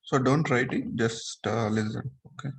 So don't write it, just listen. Okay.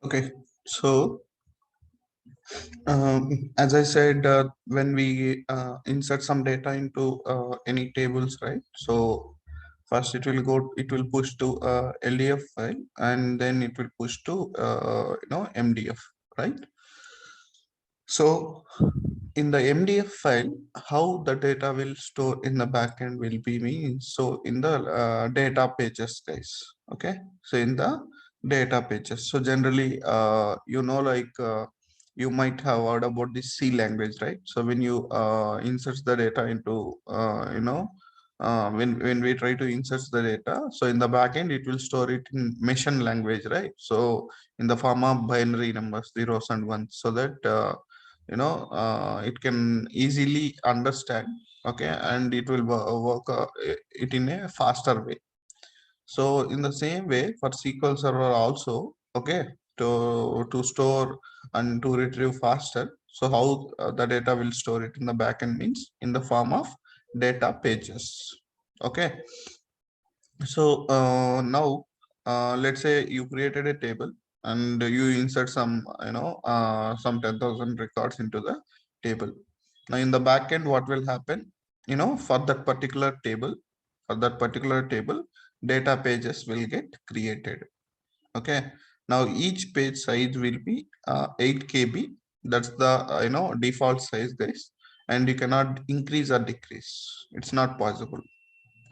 Okay. So as I said, when we insert some data into any tables, right? So first it will push to LDF file, and then it will push to MDF, right? So in the MDF file, how the data will store in the backend will be means, so in the data pages, guys. Okay, so in the data pages, so generally like you might have heard about the C language, right? So when you insert the data into when we try to insert the data, so in the backend it will store it in machine language, right? So in the form of binary numbers, zeros and ones, so that it can easily understand. Okay, and it will work it in a faster way. So in the same way for SQL server also, okay, to store and to retrieve faster, so how the data will store it in the backend means in the form of data pages. Okay, so now let's say you created a table and you insert some some 10,000 records into the table. Now in the backend, what will happen? For that particular table, data pages will get created. Okay. Now each page size will be 8 KB. That's the default size, guys, and you cannot increase or decrease. It's not possible.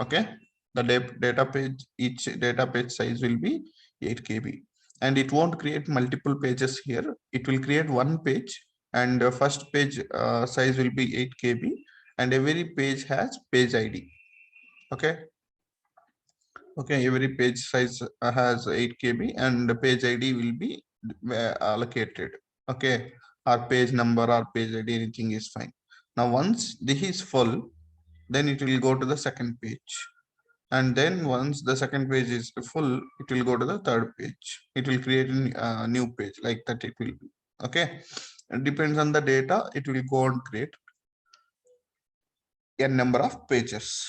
Okay, the data page, each data page size will be 8 KB, and it won't create multiple pages here. It will create one page, and the first page size will be 8 KB, and every page has page ID. Okay, every page size has 8 KB, and the page ID will be allocated. Okay, or page number or page ID, anything is fine. Now once this is full, then it will go to the second page, and then once the second page is full, it will go to the third page. It will create a new page, like that it will be. Okay, it depends on the data, it will go and create a number of pages,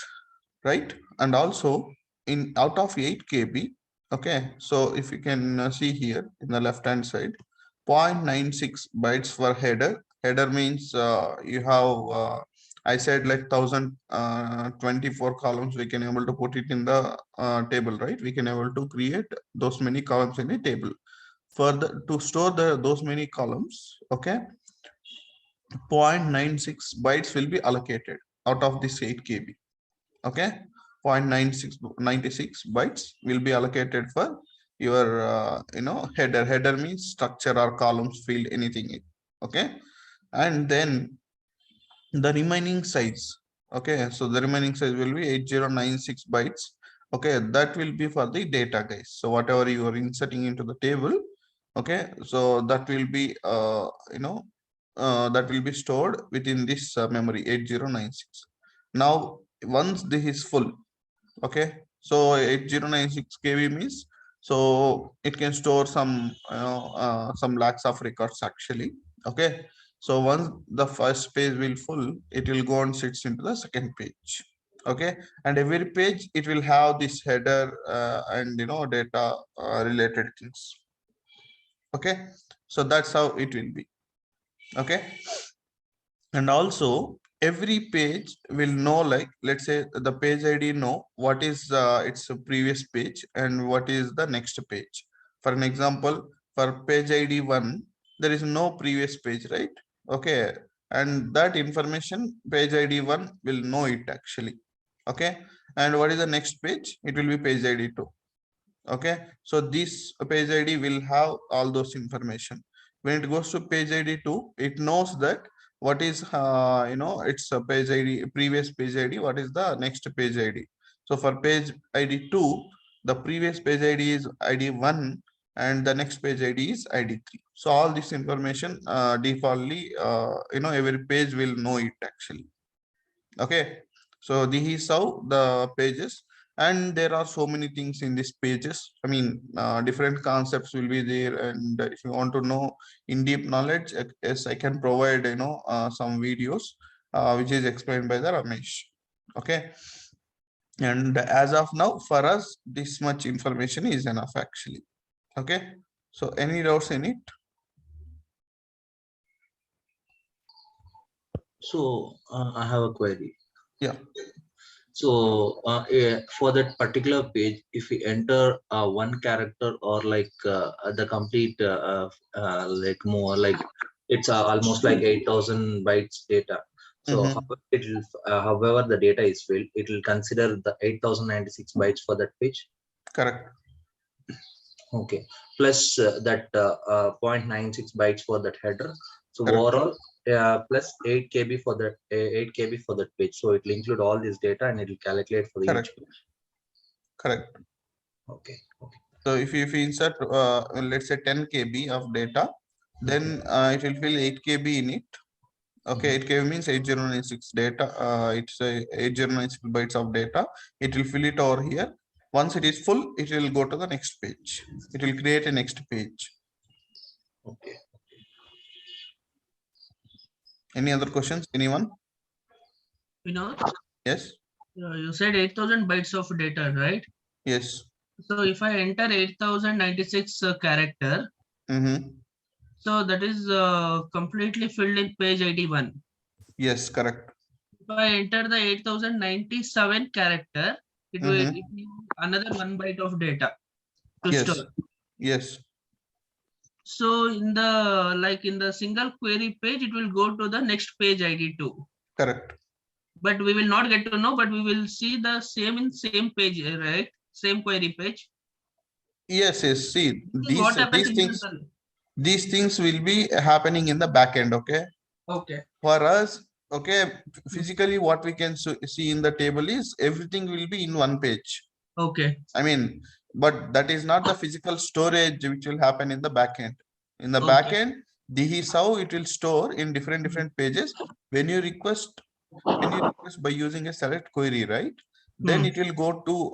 right? And also in out of 8 KB, okay, so if you can see here in the left hand side, 0.96 bytes for header. Header means you have I said like 1024 columns we can able to put it in the table, right? We can able to create those many columns in a table. Further, to store those many columns, okay, 0.96 bytes will be allocated out of this 8 KB. Okay, 0.96 bytes will be allocated for your header means structure or columns field, anything. Okay, and then the remaining size, okay, so the remaining size will be 8096 bytes. Okay, that will be for the data, guys. So whatever you are inserting into the table, okay, so that will be that will be stored within this memory 8096. Now once this is full, okay, so 8096 KB means, so it can store some lakhs of records actually. Okay, so once the first page will full, it will go and sits into the second page. Okay, and every page it will have this header and data related things. Okay, so that's how it will be. Okay, and also every page will know, like let's say the page ID know what is its previous page and what is the next page. For an example, for page ID 1 there is no previous page, right? Okay, and that information page ID 1 will know it actually. Okay, and what is the next page? It will be page ID 2. Okay, so this page ID will have all those information. When it goes to page ID 2, it knows that what is it's a page ID, previous page ID, what is the next page ID. So for page ID 2, the previous page ID is ID 1 and the next page ID is ID 3. So all this information defaultly every page will know it actually. Okay, so this is how the pages, and there are so many things in these pages. I mean, different concepts will be there, and if you want to know in deep knowledge, yes, I can provide some videos which is explained by the Ramesh. Okay, and as of now for us this much information is enough actually. Okay, so any doubts in it? So I have a query. Yeah. So for that particular page, if we enter one character or like the complete like more like it's almost like 8,000 bytes data. So Mm-hmm. however, however the data is filled, it will consider the 8096 bytes for that page. Correct. Okay, plus that 0.96 bytes for that header. So Correct. overall, plus 8 KB for that 8 KB for that page. So it will include all this data and it will calculate for each Correct. page. Correct. Okay. Okay. So if you insert let's say 10 KB of data, then it will fill 8 KB in it. Okay, 8 KB means 8096 data. It's a 8096 bytes of data. It will fill it over here. Once it is full, it will go to the next page. It will create a next page. Okay. Any other questions? Anyone? Yes. You said 8,000 bytes of data, right? Yes. So if I enter 8096 character, so that is completely filled in page ID 1. Yes, correct. If I enter the 8097 character, it will another 1 byte of data to store. Yes. So in the single query page, it will go to the next page ID 2. Correct. But we will not get to know, but we will see the same in same page, right? Same query page. Yes. See, these things will be happening in the back end. Okay. Okay. For us, okay, physically what we can see in the table is everything will be in one page. Okay. I mean, but that is not the physical storage which will happen in the back end. In the back end, this is how it will store in different pages. When you request by using a select query, right? Then it will go to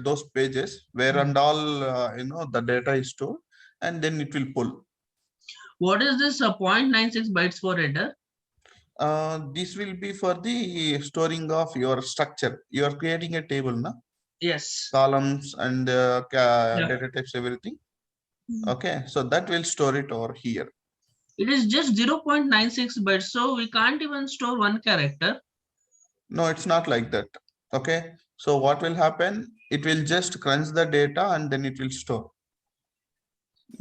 those pages where and all the data is stored, and then it will pull. What is this 0.96 bytes for header? This will be for the storing of your structure. You are creating a table, na? Yes. Columns and data types, everything. Okay, so that will store it over here. It is just 0.96 bytes, so we can't even store one character. No, it's not like that. Okay. So what will happen? It will just crunch the data and then it will store.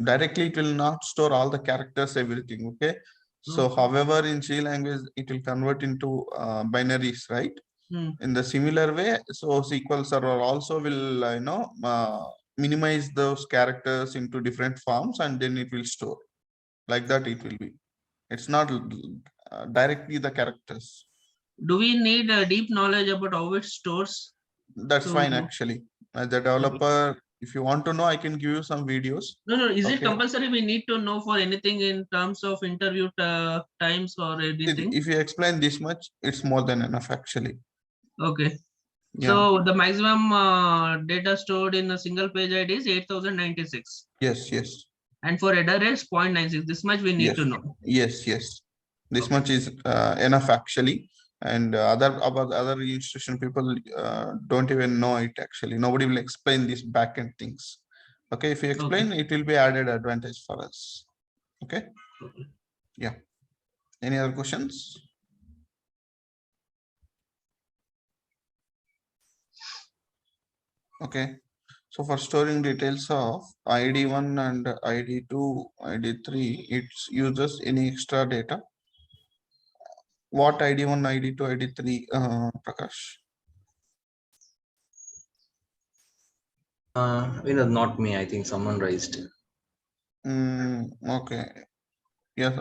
Directly, it will not store all the characters, everything. Okay. So however, in C language, it will convert into binaries, right? In the similar way, so SQL Server also will, minimize those characters into different forms and then it will store. Like that it will be. It's not directly the characters. Do we need a deep knowledge about how it stores? That's fine actually. As a developer, if you want to know, I can give you some videos. No, is it compulsory we need to know for anything in terms of interview times or anything? If you explain this much, it's more than enough actually. Okay. Yeah. So the maximum data stored in a single page ID is 8096. Yes, yes. And for header it's 0.96. This much we need to know. Yes, yes. This much is enough actually. And other institution people don't even know it actually. Nobody will explain these backend things. Okay, if you explain, it will be added advantage for us. Okay. Yeah. Any other questions? Okay. So for storing details of ID1 and ID2, ID3, it uses any extra data. What ID1, ID2, ID3, Prakash? Not me. I think someone raised. Okay. Yes,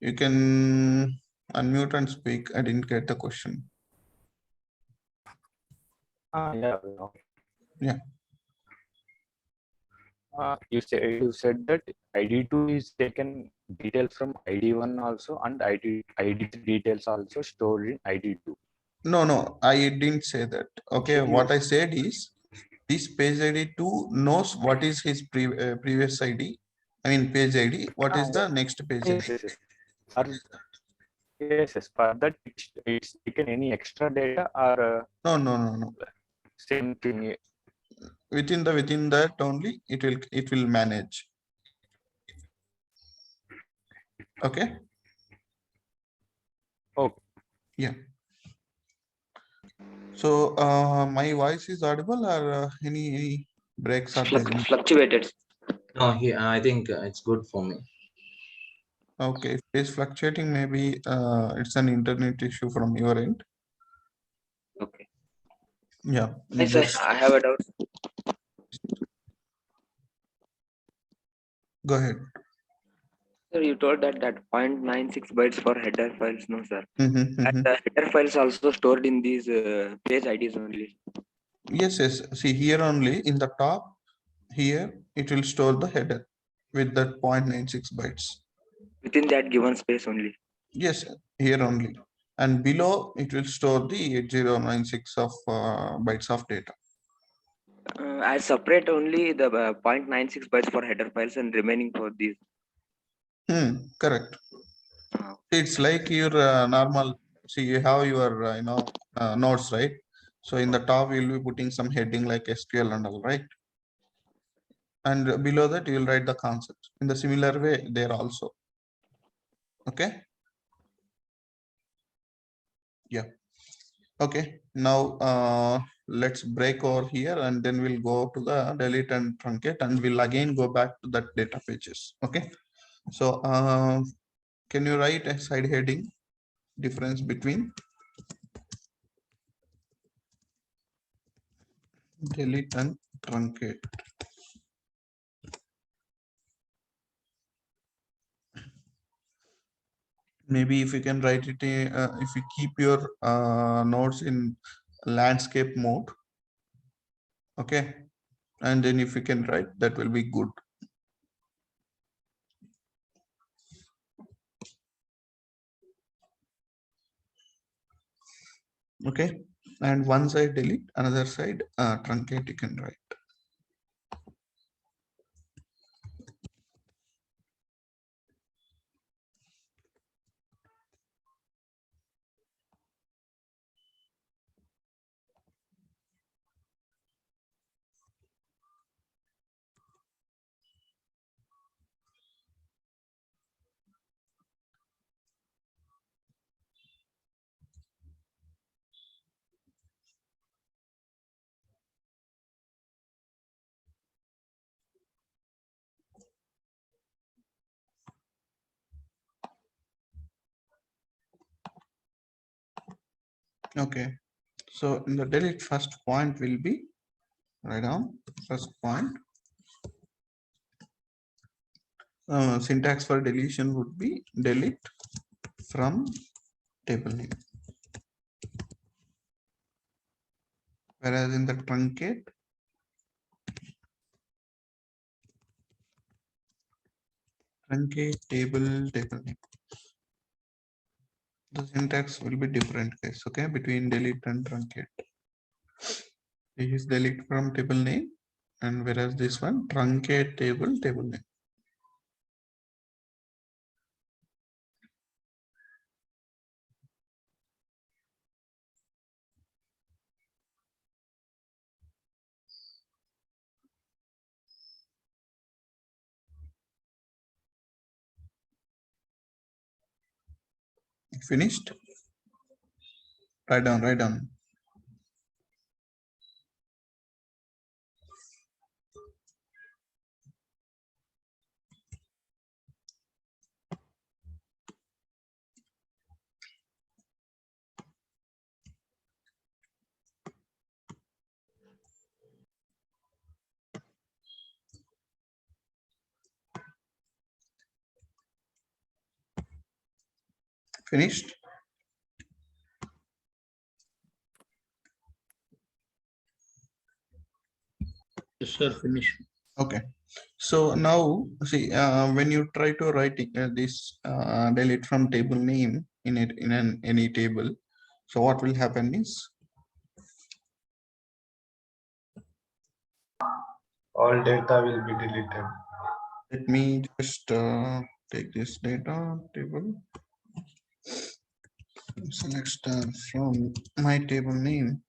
you can unmute and speak. I didn't get the question. Yeah. Yeah. You said that ID2 is taken details from ID1 also, and ID3 details also stored in ID2. No, I didn't say that. Okay, what I said is this page ID2 knows what is his previous ID. I mean page ID. What is the next page ID? Yes. For that, it's taken any extra data or No. same thing. Within that only it will manage. Okay. Okay. Yeah. So my voice is audible or any breaks or fluctuated? No, I think it's good for me. Okay, if it's fluctuating, maybe it's an internet issue from your end. Okay. Yeah. Hi, sir, I have a doubt. Go ahead. Sir, you told that 0.96 bytes for header files, no, sir. And the header files also stored in these page IDs only. Yes. See here only in the top here, it will store the header with that 0.96 bytes. Within that given space only. Yes, here only. And below it will store the 8096 of bytes of data. I separate only the 0.96 bytes for header files and remaining for these. Correct. It's like your normal. See, you have your nodes, right? So in the top, you'll be putting some heading like SQL and all, right? And below that, you will write the concept in the similar way there also. Okay. Yeah. Okay. Now let's break over here and then we'll go to the delete and truncate and we'll again go back to that data pages. Okay. So can you write a side heading difference between delete and truncate? Maybe if you can write it, if you keep your nodes in landscape mode, okay, and then if you can write, that will be good. Okay, and one side delete, another side truncate, you can write. Okay, so in the delete, first point will be, write down first point. Syntax for deletion would be delete from table name. Whereas in the truncate, table name, the syntax will be different, guys. Okay, between delete and truncate. This is delete from table name, and whereas this one truncate table name. Finished? Write down, write down. Finished? Yes, sir, finish. Okay. So now see, when you try to write this delete from table name in it in any table, so what will happen is all data will be deleted. let me just take this data table, select star from my table name,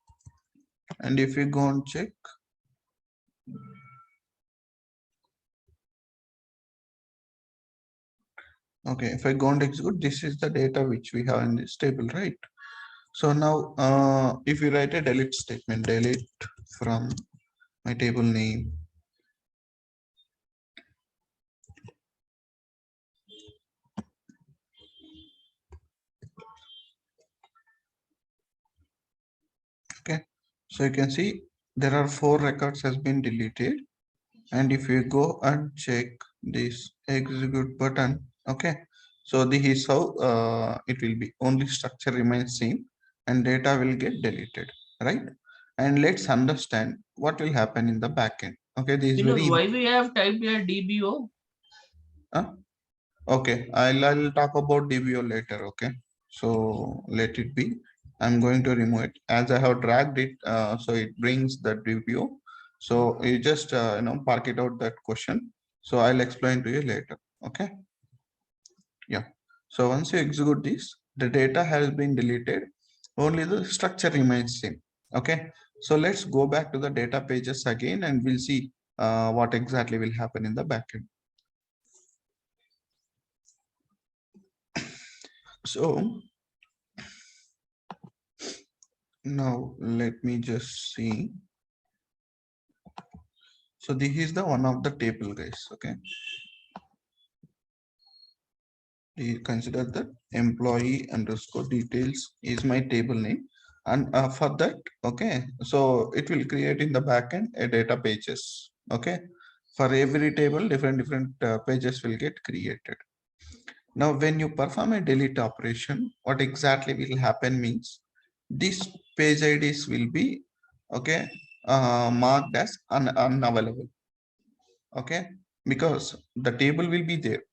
and if you go and check, okay, if I go and execute, this is the data which we have in this table, right? So now if you write a delete statement, delete from my table name, okay, so you can see there are 4 records has been deleted, and if you go and check this execute button, okay, so this is how it will be, only structure remains same and data will get deleted, right? And let's understand what will happen in the backend. Okay, this is You know very why we have typed here DBO? okay, I'll talk about DBO later. Okay, so let it be. I'm going to remove it as I have dragged it, so it brings the DBO. So you just park it out that question. So I'll explain to you later. Okay, yeah. So once you execute this, the data has been deleted. Only the structure remains same. Okay, so let's go back to the data pages again, and we'll see what exactly will happen in the backend. So now let me just see. So this is the one of the table, guys. Okay. You consider that employee underscore details is my table name. And for that, okay, so it will create in the backend a data pages. Okay. For every table, different pages will get created. Now, when you perform a delete operation, what exactly will happen means this page IDs will be okay marked as unavailable. Okay, because the table will be there.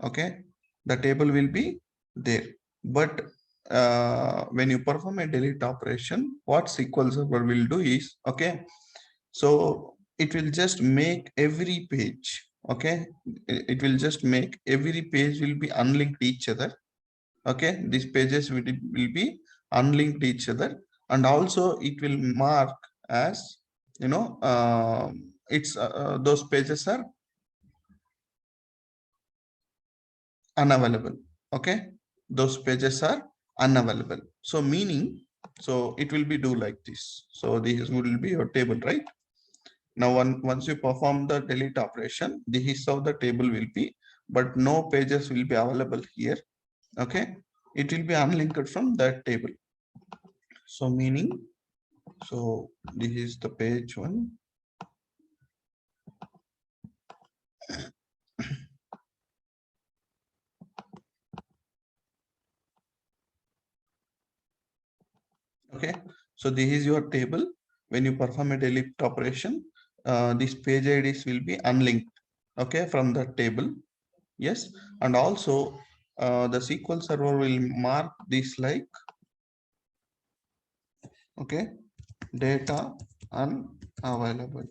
Okay, the table will be there, but when you perform a delete operation, what SQL Server will do is, okay, so it will just make every page, okay, it will just make every page will be unlinked each other. Okay, these pages will be unlinked each other, and also it will mark as it's those pages are unavailable. Okay, those pages are unavailable, so meaning, so it will be do like this. So this will be your table, right? Now once you perform the delete operation, this is how the table will be, but no pages will be available here. Okay, it will be unlinked from that table. So meaning, so this is the page one. Okay, so this is your table. When you perform a delete operation, these page IDs will be unlinked, okay, from the table. Yes, and also the SQL server will mark this like, okay, data unavailable.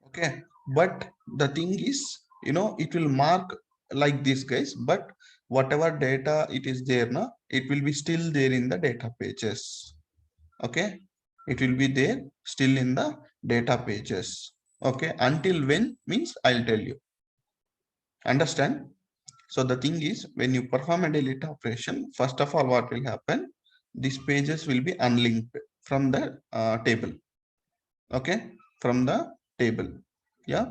Okay, but the thing is, it will mark like this, guys, but whatever data it is there now, it will be still there in the data pages. Okay, it will be there still in the data pages. Okay, until when means I'll tell you. Understand? So the thing is, when you perform a delete operation, first of all, what will happen? These pages will be unlinked from the table. Okay, from the table. Yeah,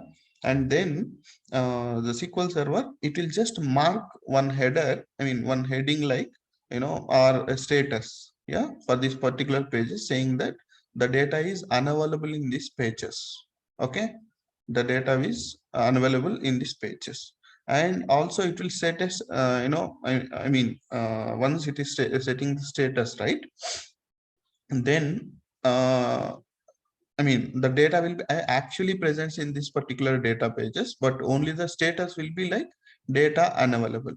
and then the SQL server, it will just mark one header, I mean one heading like, or a status, yeah, for this particular pages, saying that the data is unavailable in these pages. Okay, the data is unavailable in these pages. And also it will set as once it is setting the status, right, and then the data will be actually present in this particular data pages, but only the status will be like data unavailable.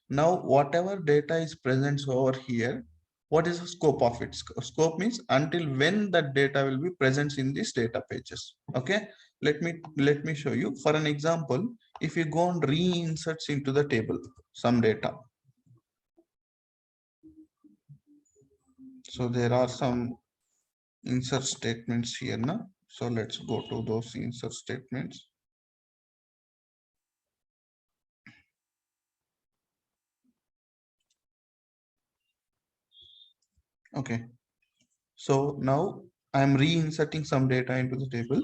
Now, whatever data is present over here, what is the scope of it? Scope means until when that data will be present in these data pages. Okay, let me show you. For an example, if you go and reinsert into the table some data, so there are some insert statements here now. So let's go to those insert statements. Okay, so now I'm reinserting some data into the table.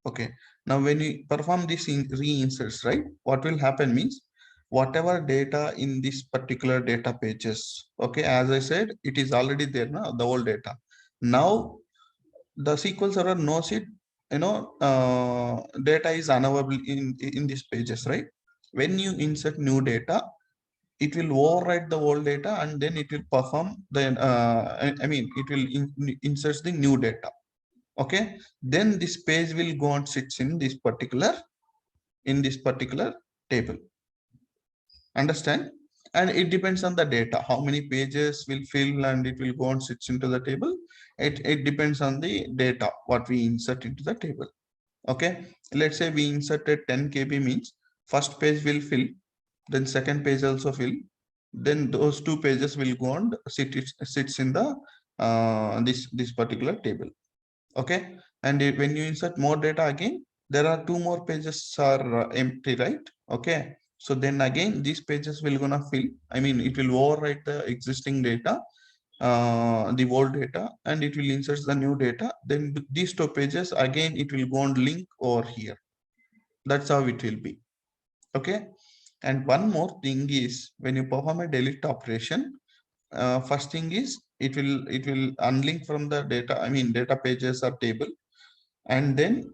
Okay, now when you perform this reinserts, right, what will happen means whatever data in this particular data pages, okay, as I said, it is already there now, the old data. Now the SQL server knows it, data is unavailable in these pages, right? When you insert new data, it will overwrite the old data and then it will perform the it will insert the new data. Okay, then this page will go and sits in this particular table. Understand? And it depends on the data, how many pages will fill and it will go and sits into the table. It depends on the data what we insert into the table. Okay, let's say we inserted 10 KB means first page will fill, then second page also fill, then those two pages will go and sits in the this particular table. Okay, and when you insert more data again, there are two more pages are empty, right? Okay, so then again these pages will gonna fill, it will overwrite the existing data, the old data, and it will insert the new data. Then these two pages again it will go and link over here. That's how it will be. Okay, and one more thing is, when you perform a delete operation, first thing is it will unlink from the data, data pages or table, and then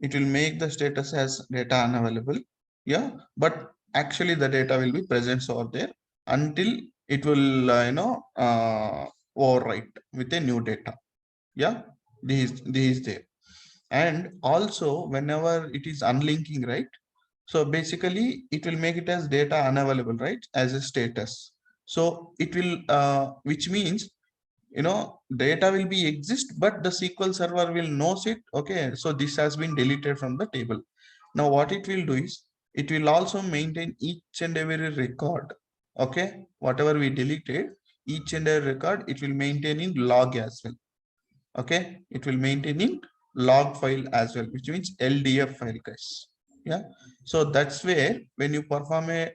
it will make the status as data unavailable. Yeah, but actually the data will be present over there until it will overwrite with a new data. Yeah, this is there. And also whenever it is unlinking, right, so basically it will make it as data unavailable, right, as a status. So it will which means data will be exist, but the SQL server will knows it. Okay, so this has been deleted from the table. Now what it will do is it will also maintain each and every record. Okay, whatever we deleted, each and every record it will maintain in log as well. Okay, it will maintain in log file as well, which means LDF file, guys. Yeah, so that's where when you perform a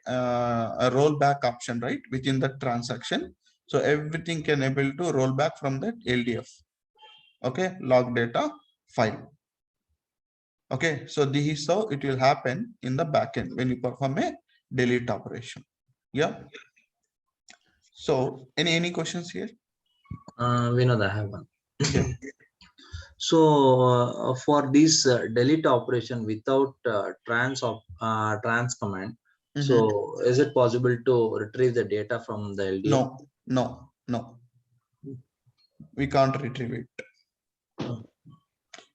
rollback option, right, within the transaction, so everything can able to roll back from that LDF. Okay, log data file. Okay, so this is how it will happen in the backend when you perform a delete operation. Yeah. So any questions here? Vinod, I have one. Yeah. So for this delete operation without trans command, so is it possible to retrieve the data from the LDF? No. We can't retrieve it.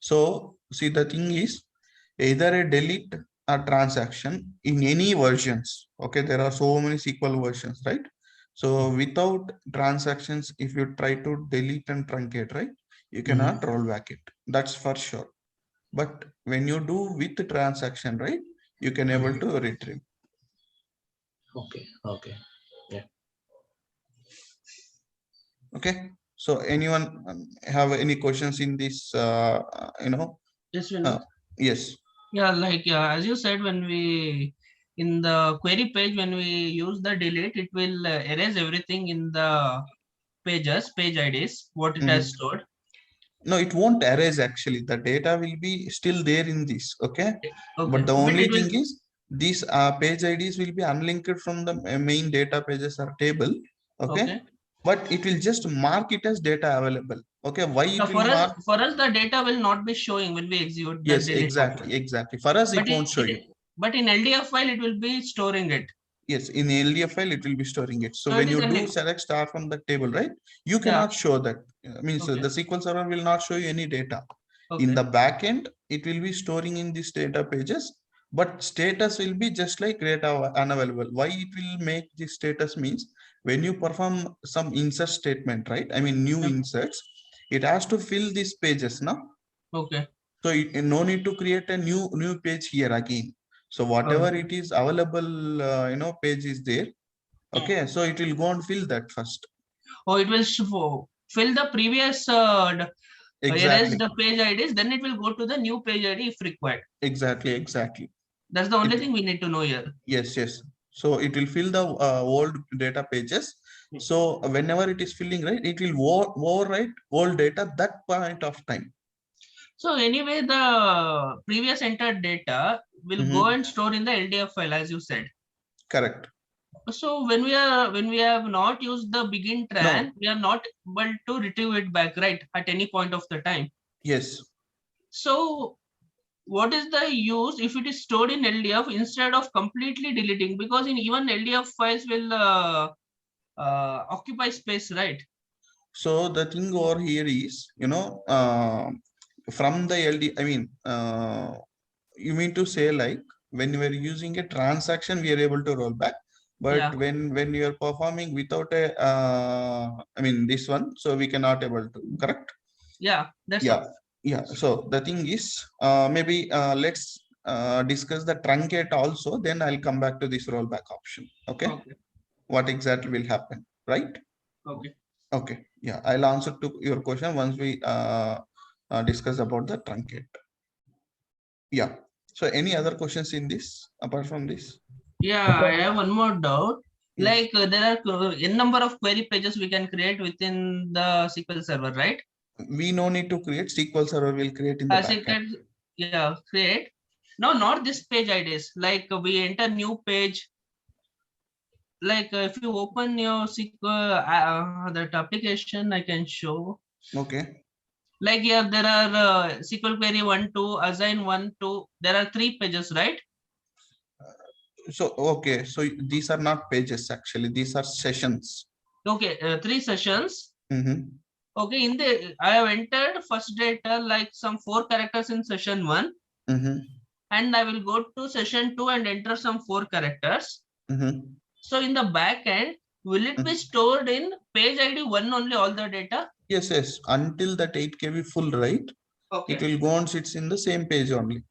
So see, the thing is, either a delete or transaction in any versions. Okay, there are so many SQL versions, right? So without transactions, if you try to delete and truncate, right, you cannot roll back it. That's for sure. But when you do with the transaction, right, you can able to retrieve. Okay. Yeah. Okay. So anyone have any questions in this? Yes, Vinod. Yes. Yeah, like as you said, when we in the query page, when we use the delete, it will erase everything in the pages, page IDs, what it has stored. No, it won't erase actually. The data will be still there in this. Okay. Okay. But the only it will, thing is these page IDs will be unlinked from the main data pages or table. Okay. But it will just mark it as data available. Okay. Why it will mark? For us, the data will not be showing when we execute the Yes, delete exactly. operation. Exactly. For us, it won't show you. But in LDF file, it will be storing it. Yes, in the LDF file, it will be storing it. So So when it is you do select star from the table, right, you cannot show that. Means the SQL server will not show you any data. In the backend, it will be storing in these data pages, but status will be just like data unavailable. Why it will make this status means when you perform some insert statement, right? I mean, new inserts, it has to fill these pages now. Okay. So no need to create a new page here again. So whatever it is available, page is there. Okay, so it will go and fill that first. Oh, it will fill the previous erased page IDs. Then it will go to the new page ID if required. Exactly. That's the only thing we need to know here. Yes. So it will fill the old data pages. So whenever it is filling, right, it will overwrite old data that point of time. So anyway, the previous entered data will go and store in the LDF file, as you said. Correct. So when we have not used the begin tran, we are not able to retrieve it back, right, at any point of the time. Yes. So what is the use if it is stored in LDF instead of completely deleting? Because in even LDF files will occupy space, right? So the thing over here is, from the LD, I mean, you mean to say like when you are using a transaction, we are able to roll back. But when you are performing without a, I mean, this one, so we cannot able to, correct? Yeah, that's all. Yeah. So the thing is, maybe let's discuss the truncate also. Then I'll come back to this rollback option. Okay. What exactly will happen, right? Okay. Yeah, I'll answer to your question once we discuss about the truncate. Yeah. So any other questions in this apart from this? Yeah, I have one more doubt. Like there are n number of query pages we can create within the SQL server, right? We no need to create. SQL server will create in the backend. Yeah, create. No, not this page IDs. Like we enter new page. Like if you open your SQL that application, I can show. Okay. Like here there are SQL query 1, 2, assign 1, 2. There are 3 pages, right? So okay, so these are not pages actually. These are sessions. Okay, 3 sessions. Okay, in the I have entered first data like some 4 characters in session 1. And I will go to session 2 and enter some 4 characters. So in the back end, will it be stored in page ID 1 only all the data? Yes. Until that 8 KB full, right? Okay. It will go and sits in the same page only.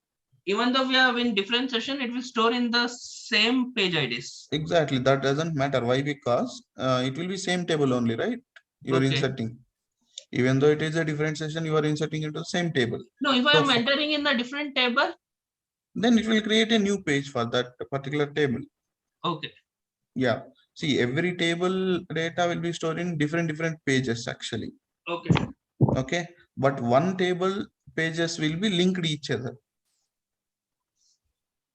Even though we have in different session, it will store in the same page IDs. Exactly. That doesn't matter. Why? Because it will be same table only, right? You are inserting. Even though it is a different session, you are inserting into the same table. No, if I am entering in a different table, then it will create a new page for that particular table. Okay. Yeah. See, every table data will be stored in different pages actually. Okay. But one table pages will be linked each other.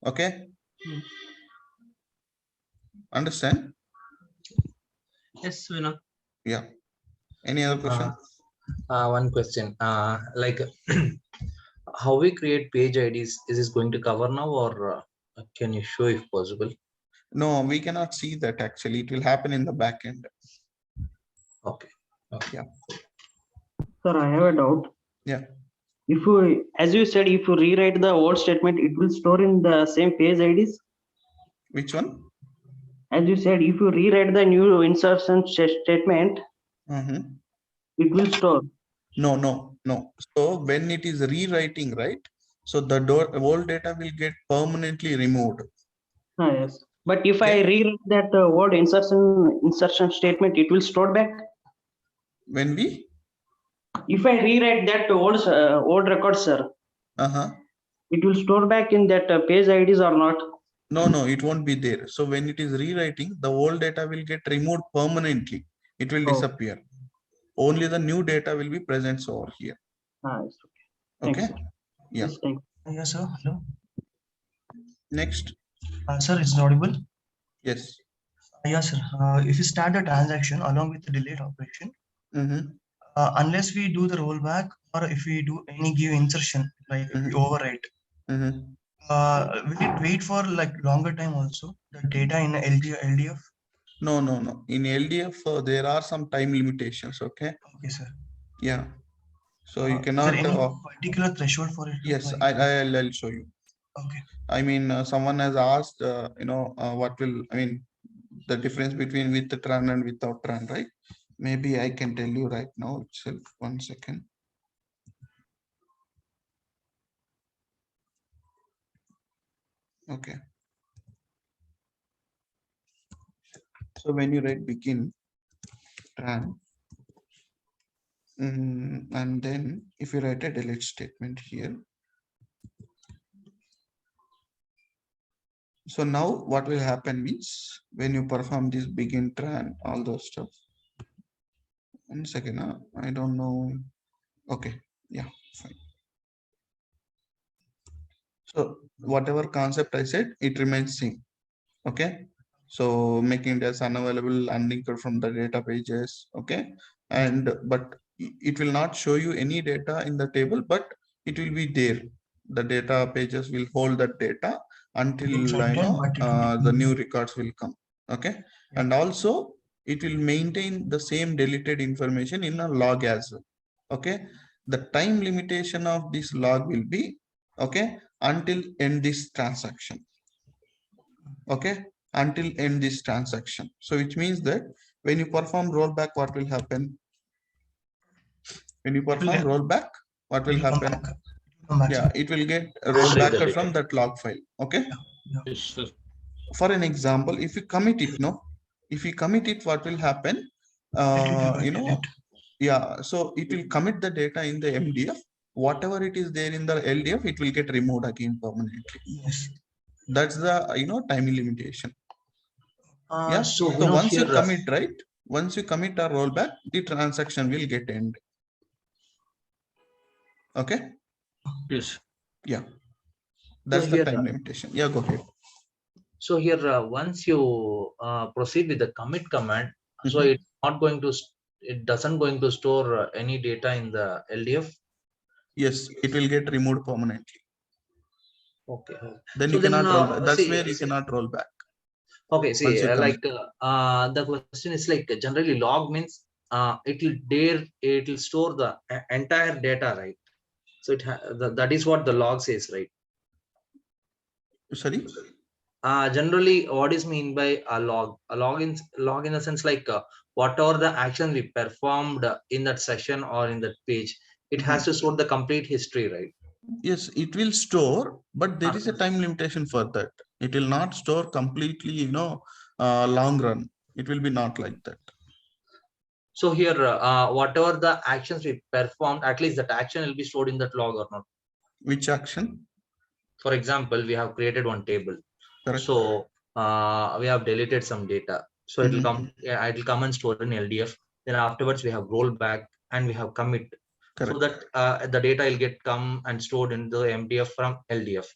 Okay. Understand? Yes, Vinod. Yeah. Any other question? One question. Like how we create page IDs, is this going to cover now, or can you show if possible? No, we cannot see that actually. It will happen in the back end. Okay. Yeah. Sir, I have a doubt. Yeah. If you, as you said, if you rewrite the old statement, it will store in the same page IDs. Which one? As you said, if you rewrite the new insertion statement, it will store. No. So when it is rewriting, right? So the old data will get permanently removed. Yes. But if I rewrite that word insertion statement, it will store back. When we? If I rewrite that old record, sir, it will store back in that page IDs or not? No, it won't be there. So when it is rewriting, the old data will get removed permanently. It will disappear. Only the new data will be present over here. Yes. Okay. Thanks, Yeah. Yes, thank you. Yes, sir. Hello. Next. Sir, it's audible. Yes. Yes, sir. If you start a transaction along with the delete operation, unless we do the rollback or if we do any give insertion, like if we overwrite, will it wait for like longer time also, the data in LDF? No. In LDF, there are some time limitations. Okay. Okay, sir. Yeah. So you cannot. Is there any particular threshold for it? Yes, like, I'll show you. Okay. I mean, someone has asked, what will, I mean, the difference between with the tran and without tran, right? Maybe I can tell you right now itself. 1 second. Okay. So when you write begin tran, and then if you write a delete statement here. So now what will happen means when you perform this begin tran, all those stuff. 1 second, I don't know. Okay, yeah, fine. So whatever concept I said, it remains same. Okay. So making it as unavailable, unlinked from the data pages. Okay. And but it will not show you any data in the table, but it will be there. The data pages will hold that data until the new records will come. Okay. And also it will maintain the same deleted information in a log as well. Okay. The time limitation of this log will be until end this transaction. Okay, until end this transaction. So which means that when you perform rollback, what will happen? When you perform rollback, what will happen? Yeah, it will get rolled back from that log file. Okay. For an example, if you commit it, if you commit it, what will happen? Yeah, so it will commit the data in the MDF. Whatever it is there in the LDF, it will get removed again permanently. Yes. That's the time limitation. Yeah. So once you commit, right? Once you commit a rollback, the transaction will get end. Okay. Yes. Yeah. That's the time limitation. Yeah, go ahead. So here, once you proceed with the commit command, so it's not going to, it doesn't going to store any data in the LDF. Yes, it will get removed permanently. Okay. Then you cannot roll back. That's where you cannot roll back. Okay. See, the question is like generally log means it will store the entire data, right? So that is what the log says, right? Sorry. Generally, what is mean by a log? A log in the sense like whatever the action we performed in that session or in that page, it has to store the complete history, right? Yes, it will store, but there is a time limitation for that. It will not store completely, long run. It will be not like that. So here, whatever the actions we performed, at least that action will be stored in that log or not? Which action? For example, we have created one table. Correct. So we have deleted some data. So it will come. Yeah, it will come and store in LDF. Then afterwards we have rollback and we have commit. Correct. So that the data will get come and stored in the MDF from LDF.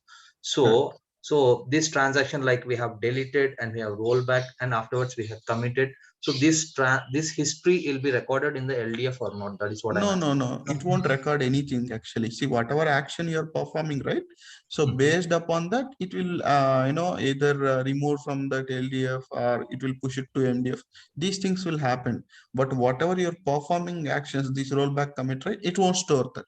So so this transaction, like we have deleted and we have rollback and afterwards we have committed. So this history will be recorded in the LDF or not? That is what I'm asking. No. It won't record anything actually. See, whatever action you're performing, right? So based upon that, it will, either remove from that LDF or it will push it to MDF. These things will happen. But whatever you're performing actions, this rollback commit, right? It won't store that.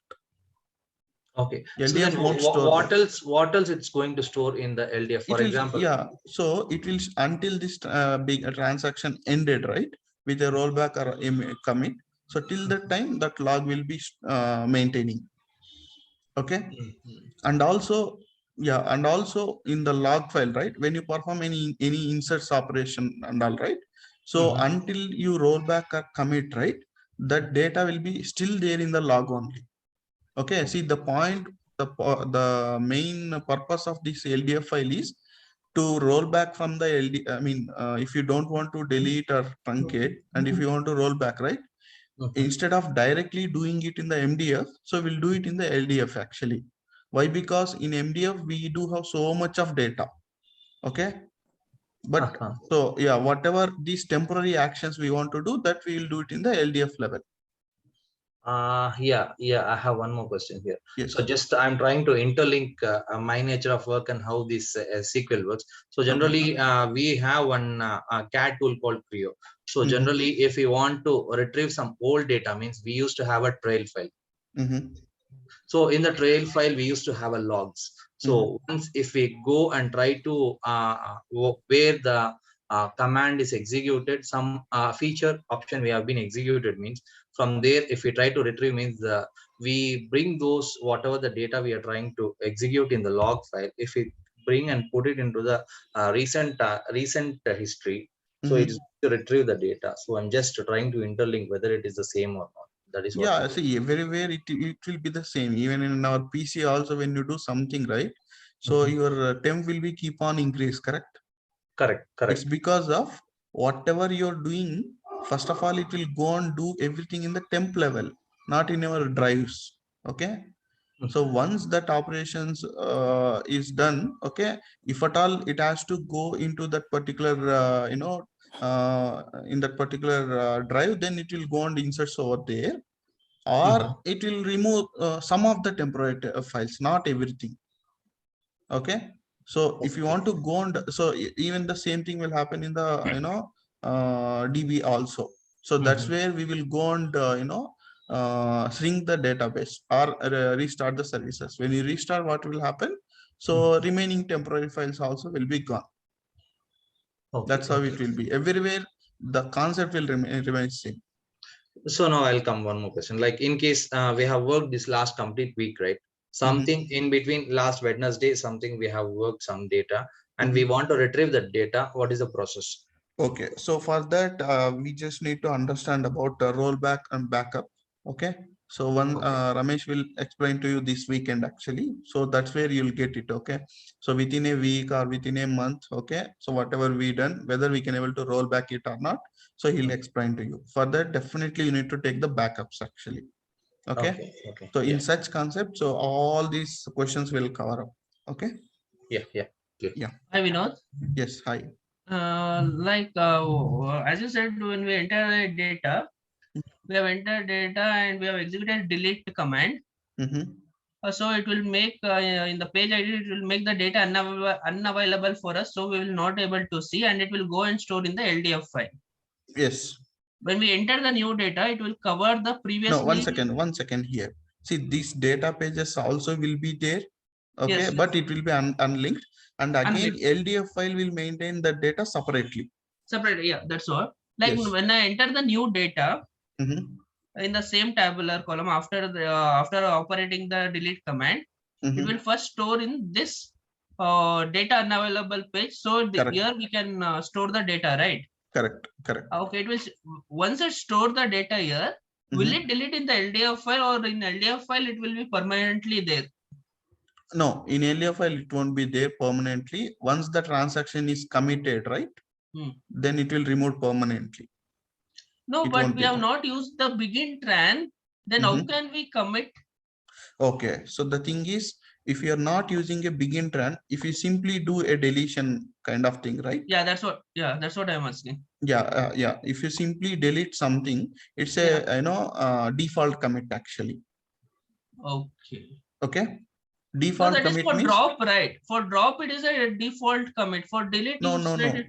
Okay. LDF so then won't store what that. else? What else it's going to store in the LDF? For example. Yeah. So it will until this big transaction ended, right? With a rollback or a commit. So till that time, that log will be maintaining. Okay. And also, and also in the log file, right? When you perform any inserts operation and all, right? So until you roll back or commit, right? That data will be still there in the log only. Okay. See, the point, the main purpose of this LDF file is to roll back from the LD. I mean, if you don't want to delete or truncate, and if you want to roll back, right? Instead of directly doing it in the MDF, so we'll do it in the LDF actually. Why? Because in MDF, we do have so much of data. Okay. But so yeah, whatever these temporary actions we want to do, that we will do it in the LDF level. Yeah, I have one more question here. Yes. So just I'm trying to interlink my nature of work and how this SQL works. So generally we have one CAD tool called Creo. So generally if we want to retrieve some old data, means we used to have a trail file. So in the trail file we used to have a logs. So once if we go and try to where the command is executed, some feature option we have been executed, means from there if we try to retrieve, means we bring those whatever the data we are trying to execute in the log file, if we bring and put it into the recent history, so it is to retrieve the data. So I'm just trying to interlink whether it is the same or not. That is what. See, everywhere it will be the same. Even in our PC also, when you do something, right? So your temp will be keep on increase, correct? Correct. It's because of whatever you're doing. First of all, it will go and do everything in the temp level, not in our drives. Okay. So once that operations is done, okay, if at all it has to go into that particular, in that particular drive, then it will go and inserts over there, or it will remove some of the temporary files, not everything. Okay. So if you want to go on, so even the same thing will happen in the, DB also. So that's where we will go and, shrink the database or restart the services. When you restart, what will happen? So remaining temporary files also will be gone. That's how it will be. Everywhere the concept will remain same. So now I'll come one more question. Like in case we have worked this last complete week, right? Something in between last Wednesday, something we have worked some data and we want to retrieve that data. What is the process? Okay, so for that, we just need to understand about rollback and backup. Okay, so one Ramesh will explain to you this weekend actually. So that's where you'll get it. Okay, so within a week or within a month. Okay, so whatever we done, whether we can able to roll back it or not. So he'll explain to you. For that, definitely you need to take the backups actually. Okay. So in such concept, so all these questions will cover up. Okay. Yeah. Hi Vinod. Yes. Hi. As you said, when we enter the data, we have entered data and we have executed delete command. So it will make in the page ID, it will make the data unavailable for us. So we will not able to see, and it will go and store in the LDF file. Yes. When we enter the new data, it will cover the previous. No, one second here. See, these data pages also will be there. Okay, yes, but it will be unlinked. And again, LDF file will maintain the data separately. Separately, yeah, that's all. Like when I enter the new data in the same tabular column after operating the delete command, it will first store in this data unavailable page. So here we can store the data, right? Correct. Okay, it will once it store the data here, will it delete in the LDF file, or in LDF file it will be permanently there? No, in LDF file it won't be there permanently. Once the transaction is committed, right? Then it will remove permanently. No, but we have not used the begin tran. Then how can we commit? Okay, so the thing is, if you are not using a begin tran, if you simply do a deletion kind of thing, right? Yeah, that's what I'm asking. Yeah. If you simply delete something, it's a default commit actually. Okay. Default that commit is for means drop, right? For drop, it is a default commit. For delete, no. it.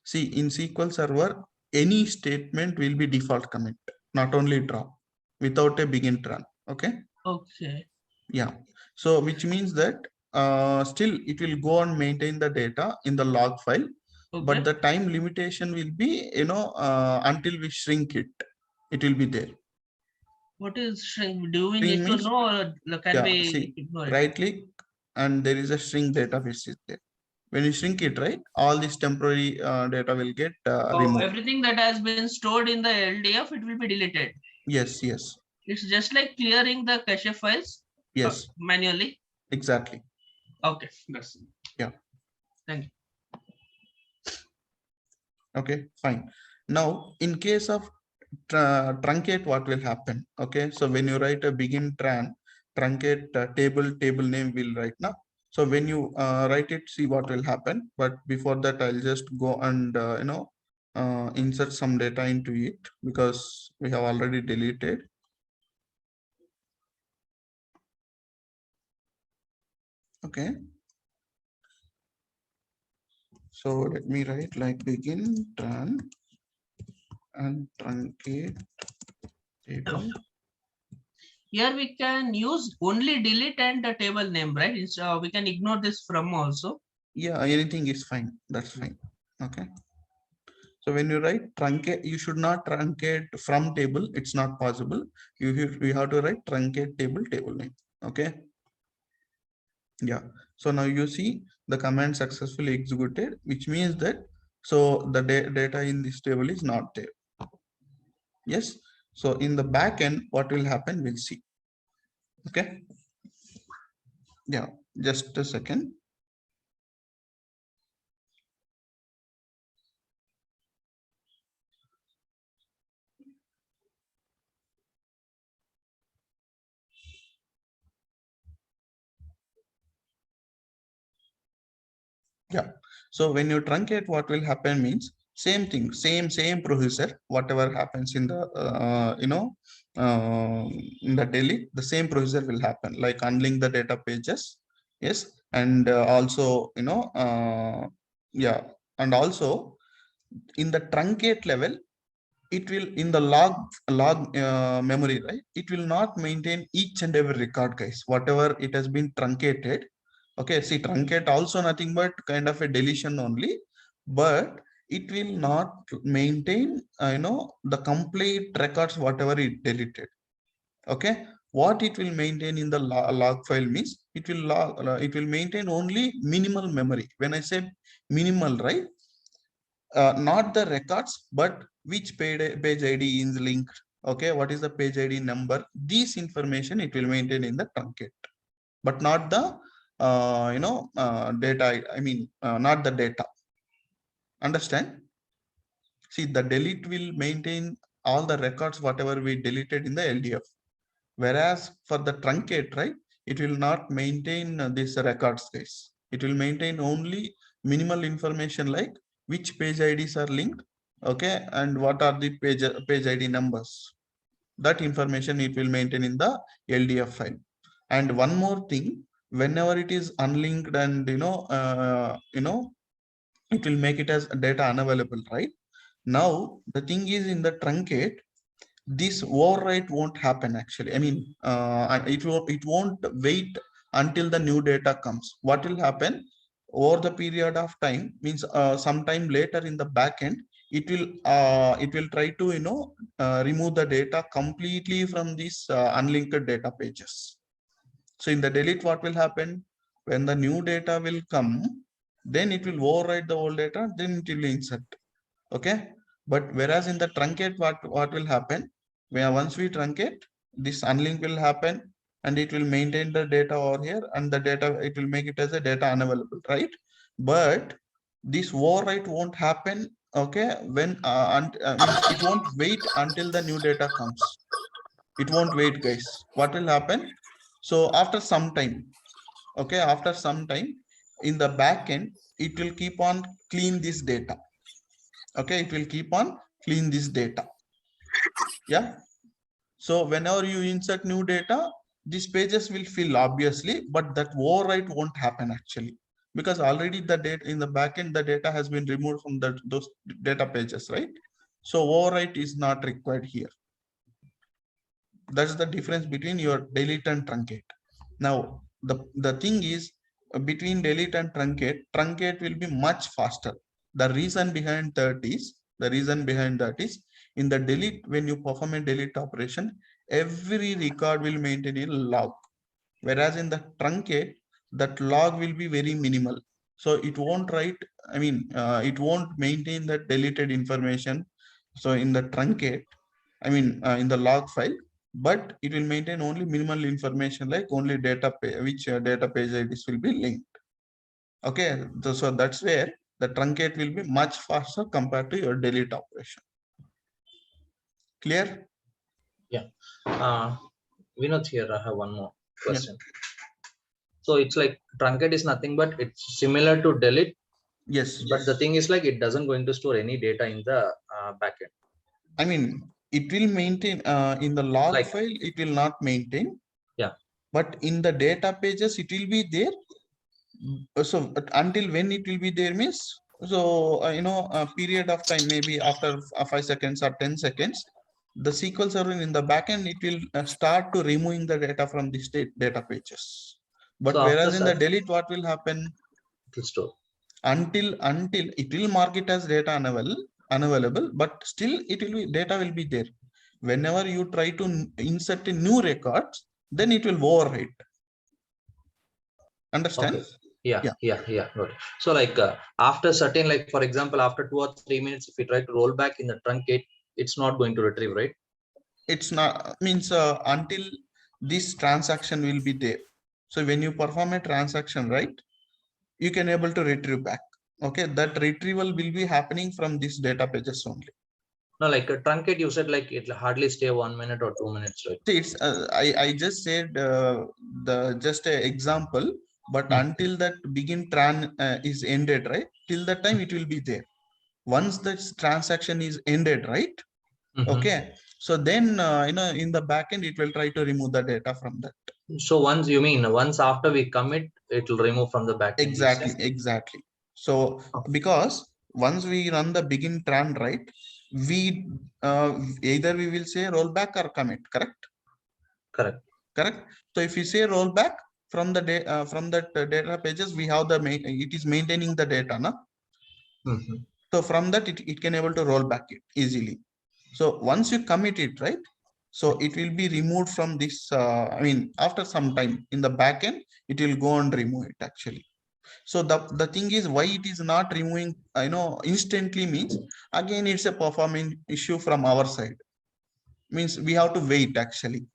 See, in SQL Server, any statement will be default commit, not only drop, without a begin run. Okay. Yeah. So which means that still it will go and maintain the data in the log file, but the time limitation will be until we shrink it. It will be there. What is shrink? Do we need to know, or can we ignore it? Right click and there is a shrink data which is there. When you shrink it, right, all this temporary data will get removed. Everything that has been stored in the LDF, it will be deleted. Yes. It's just like clearing the cache files. Yes. Manually. Exactly. Okay. That's yeah. Thank you. Okay, fine. Now, in case of truncate, what will happen? Okay, so when you write a begin truncate table name will write now. So when you write it, see what will happen. But before that, I'll just go and insert some data into it because we have already deleted. Okay. So let me write like begin tran and truncate table. Here we can use only delete and the table name, right? We can ignore this from also. Yeah, anything is fine. That's fine. Okay. So when you write truncate, you should not truncate from table. It's not possible. You have to write truncate table name. Okay. Yeah. So now you see the command successfully executed, which means that so the data in this table is not there. Yes. So in the back end, what will happen? We'll see. Okay. Yeah. Just a second. Yeah. So when you truncate, what will happen means same thing, same procedure. Whatever happens in the in the delete, the same procedure will happen. Like unlink the data pages. Yes, and also yeah, and also in the truncate level, it will in the log memory, right? It will not maintain each and every record, guys. Whatever it has been truncated. Okay, see, truncate also nothing but kind of a deletion only, but it will not maintain the complete records whatever it deleted. Okay, what it will maintain in the log file means it will maintain only minimal memory. When I say minimal, right, not the records, but which page ID is linked. Okay, what is the page ID number? This information it will maintain in the truncate, but not the data. I mean, not the data. Understand? See, the delete will maintain all the records whatever we deleted in the LDF. Whereas for the truncate, right, it will not maintain these records, guys. It will maintain only minimal information like which page IDs are linked, okay, and what are the page ID numbers. That information it will maintain in the LDF file. And one more thing, whenever it is unlinked and it will make it as data unavailable, right? Now the thing is in the truncate, this overwrite won't happen actually. I mean, it won't wait until the new data comes. What will happen over the period of time means sometime later in the backend, it will try to remove the data completely from these unlinked data pages. So in the delete, what will happen when the new data will come, then it will overwrite the old data, then it will insert. Okay, but whereas in the truncate, what will happen where once we truncate, this unlink will happen and it will maintain the data over here, and the data it will make it as a data unavailable, right? But this overwrite won't happen. Okay, when means it won't wait until the new data comes. It won't wait, guys. What will happen? So after some time, okay, after some time in the back end, it will keep on clean this data. Okay, it will keep on clean this data. Yeah. So whenever you insert new data, these pages will fill obviously, but that overwrite won't happen actually, because already the data in the backend, the data has been removed from those data pages, right? So overwrite is not required here. That's the difference between your delete and truncate. Now, the thing is, between delete and truncate will be much faster. The reason behind that is in the delete, when you perform a delete operation, every record will maintain a log. Whereas in the truncate, that log will be very minimal. So it won't write, it won't maintain that deleted information. So in the truncate, in the log file, but it will maintain only minimal information, like only data which data page IDs will be linked. Okay, so that's where the truncate will be much faster compared to your delete operation. Clear? Yeah. Vinod here, I have one more question. Yeah. So it's like truncate is nothing but it's similar to delete. Yes. But the thing is, like, it doesn't going to store any data in the backend. It will maintain in the log file, it will not maintain. Yeah. But in the data pages, it will be there. So until when it will be there means, so a period of time, maybe after 5 seconds or 10 seconds, the SQL server in the backend, it will start to removing the data from the state data pages. But so whereas in the delete, what will happen? It will store. Until it will mark it as data unavailable, but still data will be there. Whenever you try to insert a new records, then it will overwrite. Understand? Okay. Yeah. Good. So like after certain, like for example, after 2 or 3 minutes, if we try to roll back in the truncate, it's not going to retrieve, right? It's not, until this transaction will be there. So when you perform a transaction, right, you can able to retrieve back. Okay, that retrieval will be happening from these data pages only. No, like a truncate, you said like it'll hardly stay 1 minute or 2 minutes, right? See, it's I just said just a example, but until that begin tran is ended, right? Till that time it will be there. Once this transaction is ended, right? Okay, so then in the backend it will try to remove the data from that. So once after we commit, it will remove from the backend. Exactly. So because once we run the begin tran, right, we either we will say rollback or commit, correct? Correct. So if you say rollback from the from that data pages, we have it is maintaining the data, no? So from that it can able to roll back it easily. So once you commit it, right, so it will be removed from this. After some time in the backend, it will go and remove it actually. So the thing is, why it is not removing instantly means, again, it's a performance issue from our side. Means we have to wait actually.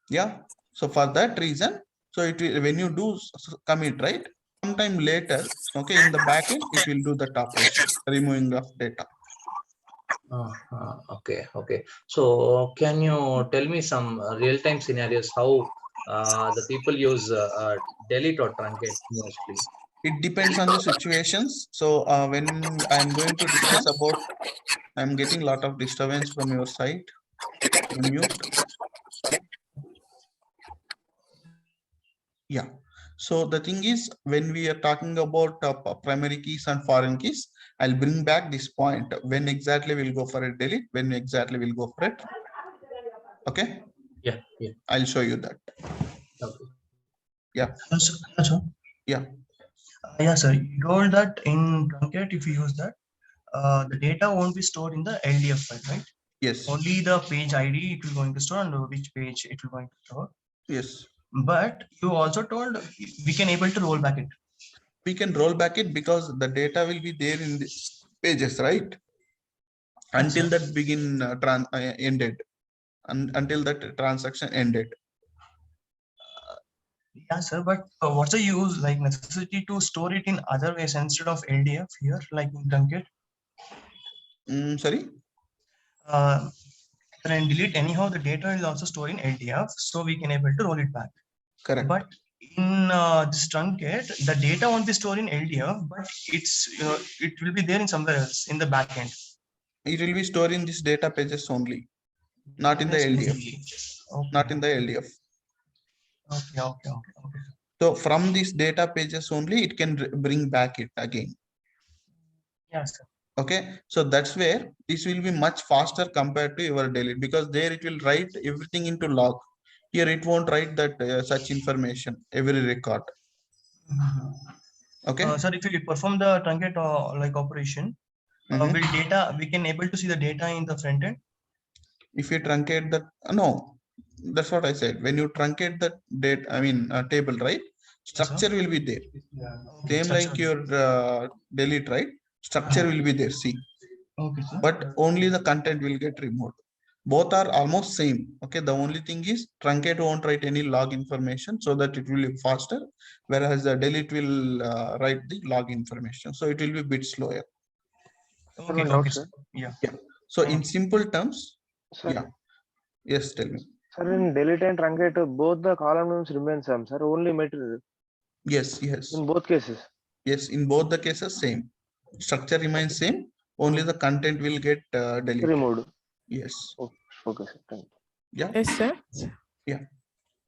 Yeah. So for that reason, so it will, when you do commit, right, sometime later, okay, in the backend, it will do that operation, removing of data. Okay. So can you tell me some real-time scenarios how the people use delete or truncate mostly? It depends on the situations. So when I'm going to discuss about, I'm getting a lot of disturbance from your side. Mute. Yeah. So the thing is, when we are talking about primary keys and foreign keys, I'll bring back this point. When exactly we'll go for a delete, when exactly we'll go for it. Okay. Yeah. I'll show you that. Okay. Yeah. Also. Yeah. Yeah, sir. You told that in truncate, if you use that, the data won't be stored in the LDF file, right? Yes. Only the page ID it will going to store and which page it will going to store. Yes. But you also told we can able to roll back it. We can roll back it because the data will be there in the pages, right? Until that begin ended, until that transaction ended. Yeah, sir. But what's the use, like necessity to store it in other ways instead of LDF here, like in truncate? Sorry. And delete anyhow the data is also stored in LDF, so we can able to roll it back. Correct. But in this truncate, the data won't be stored in LDF, but it's it will be there in somewhere else in the backend. It will be stored in this data pages only, not in the LDF. Okay. Not in the LDF. Okay. So from these data pages only, it can bring back it again. Yes, sir. Okay, so that's where this will be much faster compared to your delete, because there it will write everything into log. Here it won't write that such information every record. Okay. Sir, if we perform the truncate like operation, will data, we can able to see the data in the front end? If you truncate that, no, that's what I said. When you truncate the date, I mean table, right? Structure will be there. Okay, Same like your delete, right? Structure will be there. See. Okay, sir. But only the content will get removed. Both are almost same. Okay, the only thing is truncate won't write any log information, so that it will be faster, whereas the delete will write the log information, so it will be a bit slower. Okay, sir. Yeah. So in simple terms, Sir. yeah. Yes, tell me. Sir, in delete and truncate, both the column names remain same, sir. Only material. Yes. In both cases. Yes, in both the cases, same. Structure remains same. Only the content will get deleted. Removed. Yes. Okay, sir. Thank you. Yeah. Yes, sir. Yeah.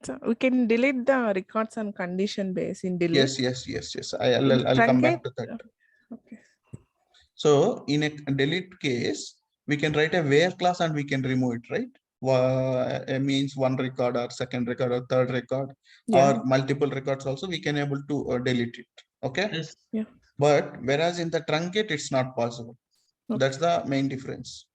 So we can delete the records on condition base in delete. Yes. I'll come back to that. Okay. So in a delete case, we can write a where class and we can remove it, right? It means one record or second record or third record or multiple records also we can able to delete it. Okay. Yes. Yeah. But whereas in the truncate, it's not possible. Okay. That's the main difference.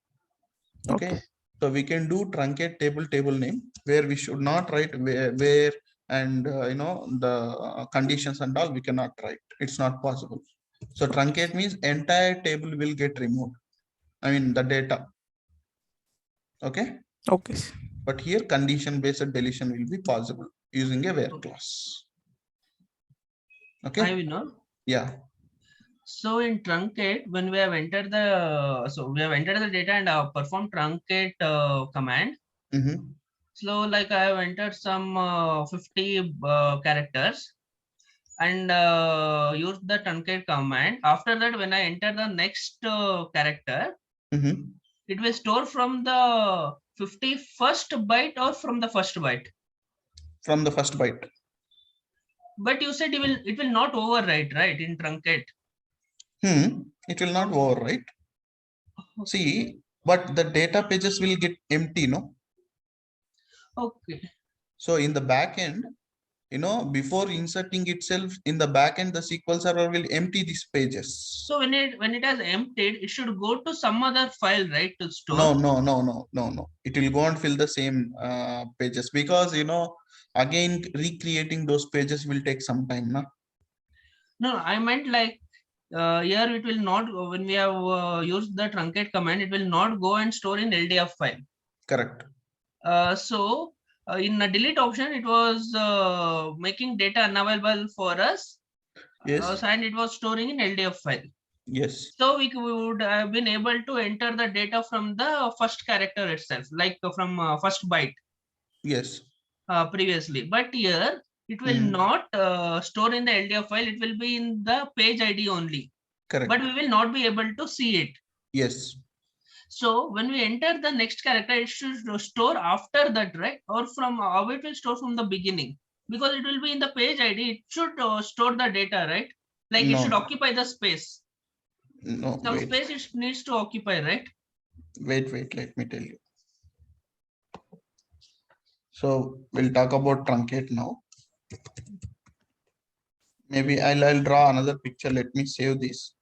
Okay. So we can do truncate table name where we should not write where and the conditions and all we cannot write. It's not possible. So truncate means entire table will get removed. I mean the data. Okay. Okay. But here condition based deletion will be possible using a where clause. Okay. I will know. Yeah. So in truncate, when we have entered the data and performed truncate command. So like I have entered some 50 characters and use the truncate command. After that, when I enter the next character, it will store from the 51st byte or from the first byte. From the first byte. But you said it will not overwrite, right? In truncate. It will not overwrite. See, but the data pages will get empty, no? Okay. So in the back end, before inserting itself in the backend, the SQL server will empty these pages. So when it has emptied, it should go to some other file, right, to store? No. It will go and fill the same pages, because again recreating those pages will take some time, na? No, I meant like here it will not, when we have used the truncate command, it will not go and store in LDF file. Correct. So in a delete option, it was making data unavailable for us. Yes. And it was storing in LDF file. Yes. So we would have been able to enter the data from the first character itself, like from first byte. Yes. Previously, but here it will not store in the LDF file. It will be in the page ID only. Correct. But we will not be able to see it. Yes. So when we enter the next character, it should store after that, right? Or from how it will store from the beginning, because it will be in the page ID. It should store the data, right? Like it should occupy the space. No. Some space it needs to occupy, right? Wait. Let me tell you. So we'll talk about truncate now. Maybe I'll draw another picture. Let me save this.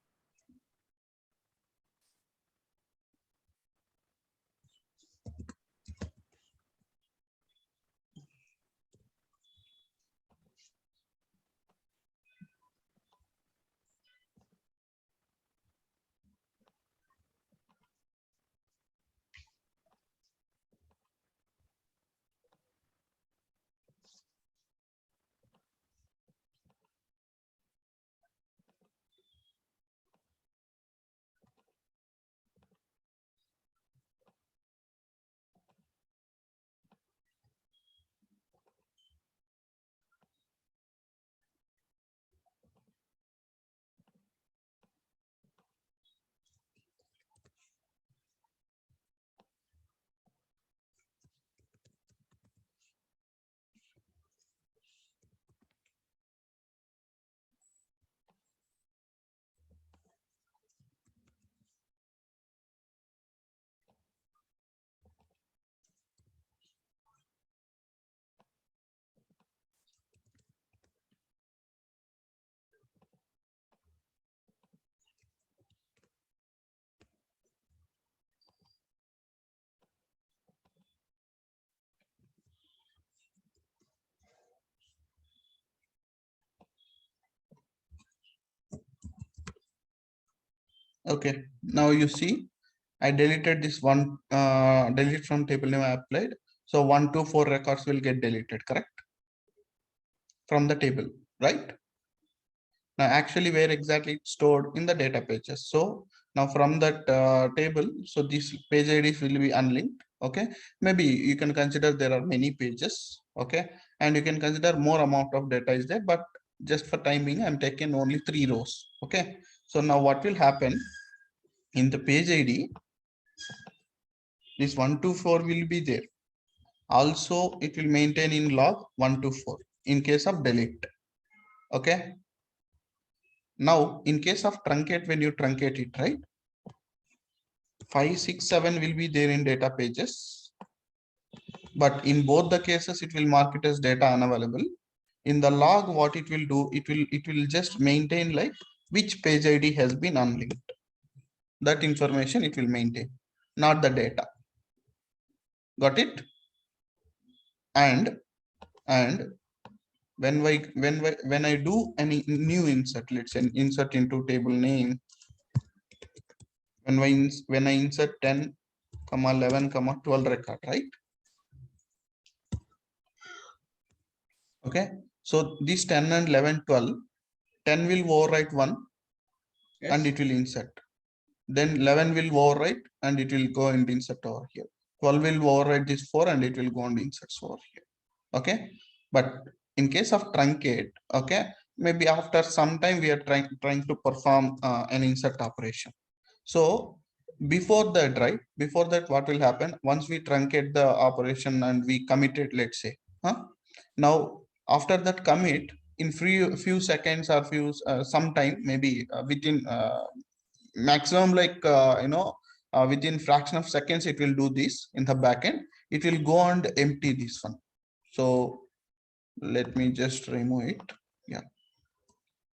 Okay, now you see I deleted this one, delete from table name I applied. So 1 to 4 records will get deleted, correct? From the table, right? Now actually where exactly it's stored in the data pages. So now from that table, so these page IDs will be unlinked. Okay, maybe you can consider there are many pages. Okay, and you can consider more amount of data is there, but just for time being, I'm taking only 3 rows. Okay, so now what will happen in the page ID? This 1 to 4 will be there. Also, it will maintain in log 1 to 4 in case of delete. Okay. Now, in case of truncate, when you truncate it, right? 5, 6, 7 will be there in data pages. But in both the cases, it will mark it as data unavailable. In the log, what it will do, it will just maintain like which page ID has been unlinked. That information it will maintain, not the data. Got it? And when I do any new insert, let's say insert into table name, when I insert 10, 11, 12 record, right? Okay, so these 10 and 11, 12, 10 will overwrite 1 and it will insert. Then 11 will overwrite and it will go and insert over here. 12 will overwrite this 4 and it will go and insert over here. Okay, but in case of truncate, okay, maybe after some time we are trying to perform an insert operation. So before that, right, before that, what will happen once we truncate the operation and we commit it, let's say, now after that commit, in few seconds or some time, maybe within maximum like within fraction of seconds, it will do this in the backend. It will go and empty this one. So let me just remove it. Yeah,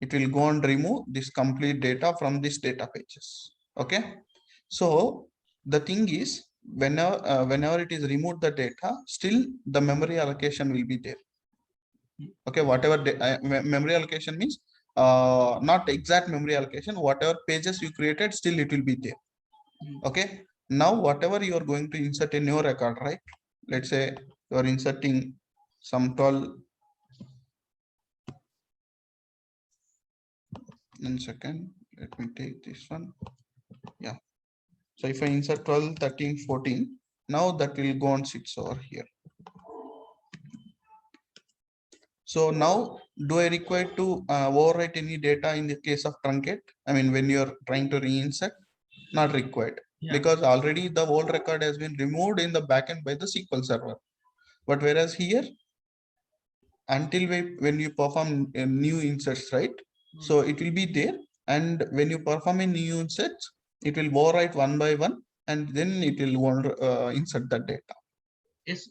it will go and remove this complete data from this data pages. Okay, so the thing is, whenever it is removed the data, still the memory allocation will be there. Okay, whatever memory allocation means, not exact memory allocation, whatever pages you created, still it will be there. Okay, now whatever you are going to insert in your record, right? Let's say you are inserting some 12. 1 second, let me take this one. Yeah, so if I insert 12, 13, 14, now that will go and sits over here. So now, do I require to overwrite any data in the case of truncate? I mean, when you're trying to reinsert, not required, because already the old record has been removed in the backend by the SQL server. But whereas here, until when you perform new inserts, right? So it will be there, and when you perform a new insert, it will overwrite one by one, and then it will insert the data. Yes,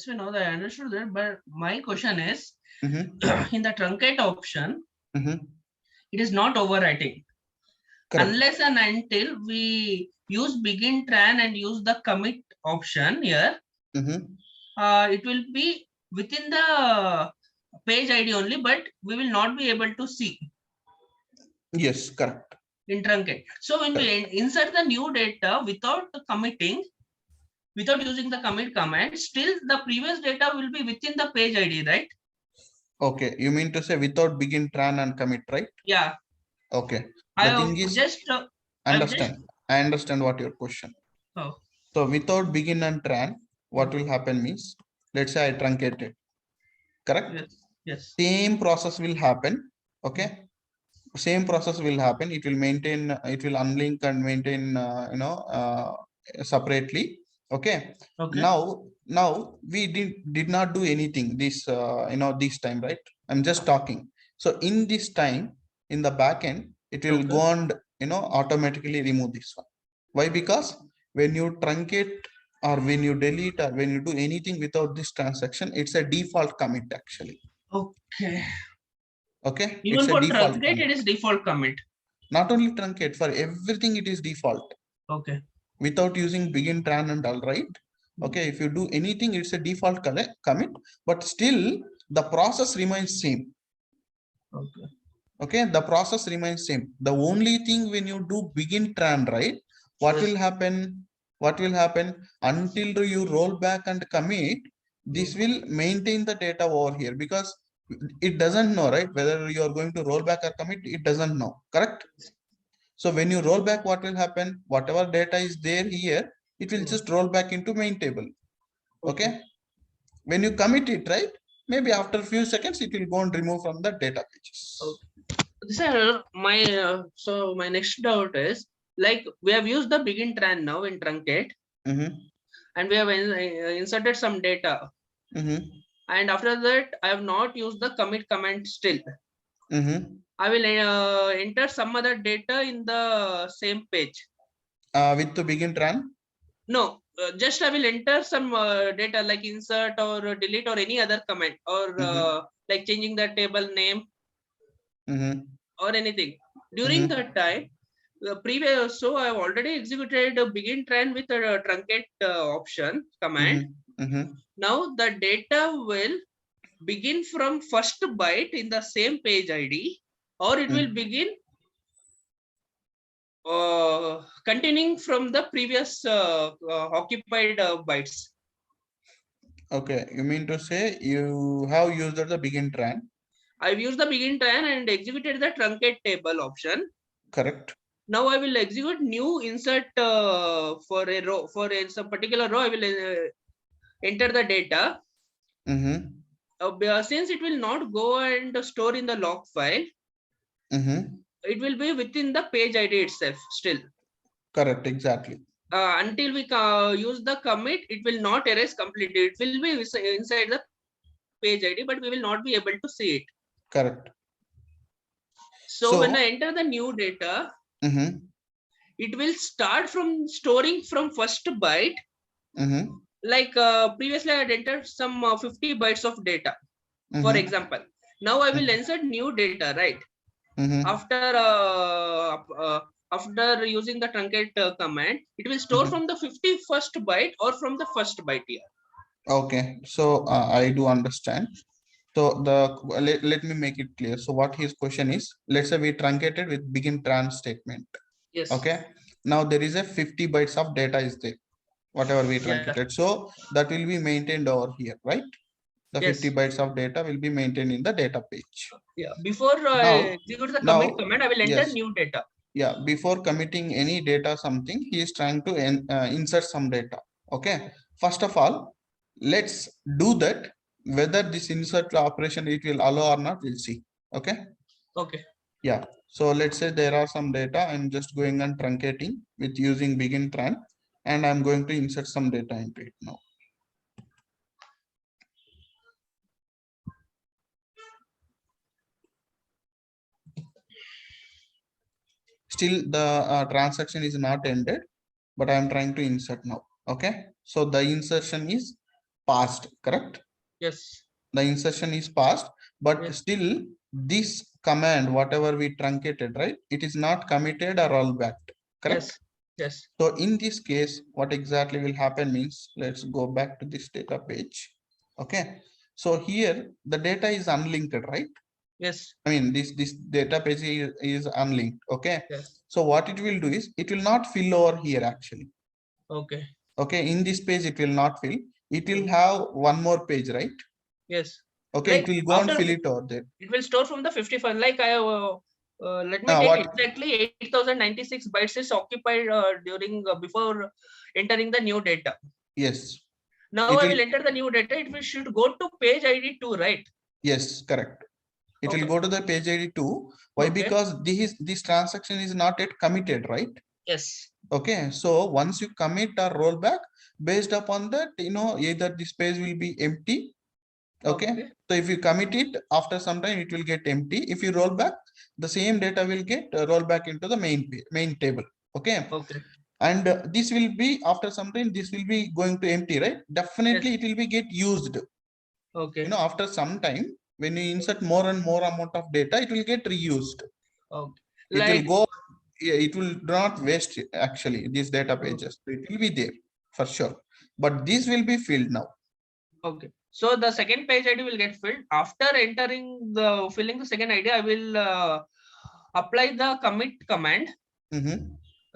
we know that. I understood that, but my question is, in the truncate option, it is not overwriting. Correct. Unless and until we use begin tran and use the commit option here, it will be within the page ID only, but we will not be able to see. Yes, correct. In truncate. So when we insert the new data without committing, without using the commit command, still the previous data will be within the page ID, right? Okay, you mean to say without begin tran and commit, right? Yeah. Okay. The thing is, I understand what your question. Oh. So without begin and tran, what will happen means, let's say I truncate it. Correct? Yes. Yes. Same process will happen. Okay. Same process will happen. It will maintain, it will unlink and maintain, separately. Okay. Now we did not do anything this this time, right? I'm just talking. So in this time, in the backend, it will go and automatically remove this one. Why? Because when you truncate or when you delete or when you do anything without this transaction, it's a default commit actually. Okay. Okay. Even for truncate, it is default commit. Not only truncate, for everything it is default. Okay. Without using begin tran and all, right? Okay, if you do anything, it's a default commit, but still the process remains same. Okay. Okay, the process remains same. The only thing when you do begin tran, right? What will happen? What will happen until you roll back and commit? This will maintain the data over here because it doesn't know, right? Whether you are going to roll back or commit, it doesn't know, correct? So when you roll back, what will happen? Whatever data is there here, it will just roll back into main table. Okay. When you commit it, right? Maybe after a few seconds, it will go and remove from the data pages. Sir, so my next doubt is, like, we have used the begin tran now in truncate, and we have inserted some data. And after that, I have not used the commit command still. I will enter some other data in the same page. With the begin tran? No, just I will enter some data like insert or delete or any other command, or like changing the table name or anything. During that time, the previous, so I have already executed a begin tran with a truncate option command. Now the data will begin from first byte in the same page ID, or it will begin continuing from the previous occupied bytes. Okay, you mean to say you have used the begin tran? I've used the begin tran and executed the truncate table option. Correct. Now I will execute new insert for a row. For some particular row, I will enter the data. Since it will not go and store in the log file, it will be within the page ID itself still. Correct, exactly. Until we use the commit, it will not erase completely. It will be inside the page ID, but we will not be able to see it. Correct. So when I enter the new data, it will start from storing from first byte. Like previously I had entered some 50 bytes of data, for example. Now I will insert new data, right? After using the truncate command, it will store from the 51st byte or from the first byte here. Okay, so I do understand. So let me make it clear. So what his question is, let's say we truncated with begin tran statement. Yes. Okay. Now there is a 50 bytes of data is there, whatever we truncated. So that will be maintained over here, right? The 50 bytes of data will be maintained in the data page. Yeah. Before I execute the commit command, I will enter new data. Yeah. Before committing any data, something he is trying to insert some data. Okay. First of all, let's do that. Whether this insert operation it will allow or not, we'll see. Okay. Okay. Yeah. So let's say there are some data. I'm just going and truncating with using begin tran, and I'm going to insert some data into it now. Still the transaction is not ended, but I am trying to insert now. Okay. So the insertion is passed, correct? Yes. The insertion is passed, but still this command, whatever we truncated, right? It is not committed or rollbacked, correct? Yes. So in this case, what exactly will happen means, let's go back to this data page. Okay. So here the data is unlinked, right? Yes. I mean, this data page is unlinked. Okay. Yes. So what it will do is it will not fill over here actually. Okay. Okay. In this page, it will not fill. It will have one more page, right? Yes. Okay. Like it will go and fill it over there. It will store from the 55. Like I let me take exactly 8096 bytes is occupied during before entering the new data. Yes. Now I will enter the new data. It should go to page ID 2, right? Yes, correct. It will go to the page ID 2. Why? Because this transaction is not yet committed, right? Yes. Okay. So once you commit or roll back, based upon that, either this page will be empty. Okay. So if you commit it, after some time it will get empty. If you roll back, the same data will get rolled back into the main table. Okay. And this will be after some time, this will be going to empty, right? Definitely it will be get used. Okay. After some time, when you insert more and more amount of data, it will get reused. Okay. It will go, it will not waste actually these data pages. It will be there for sure. But this will be filled now. Okay. So the second page ID will get filled. After filling the second ID, I will apply the commit command.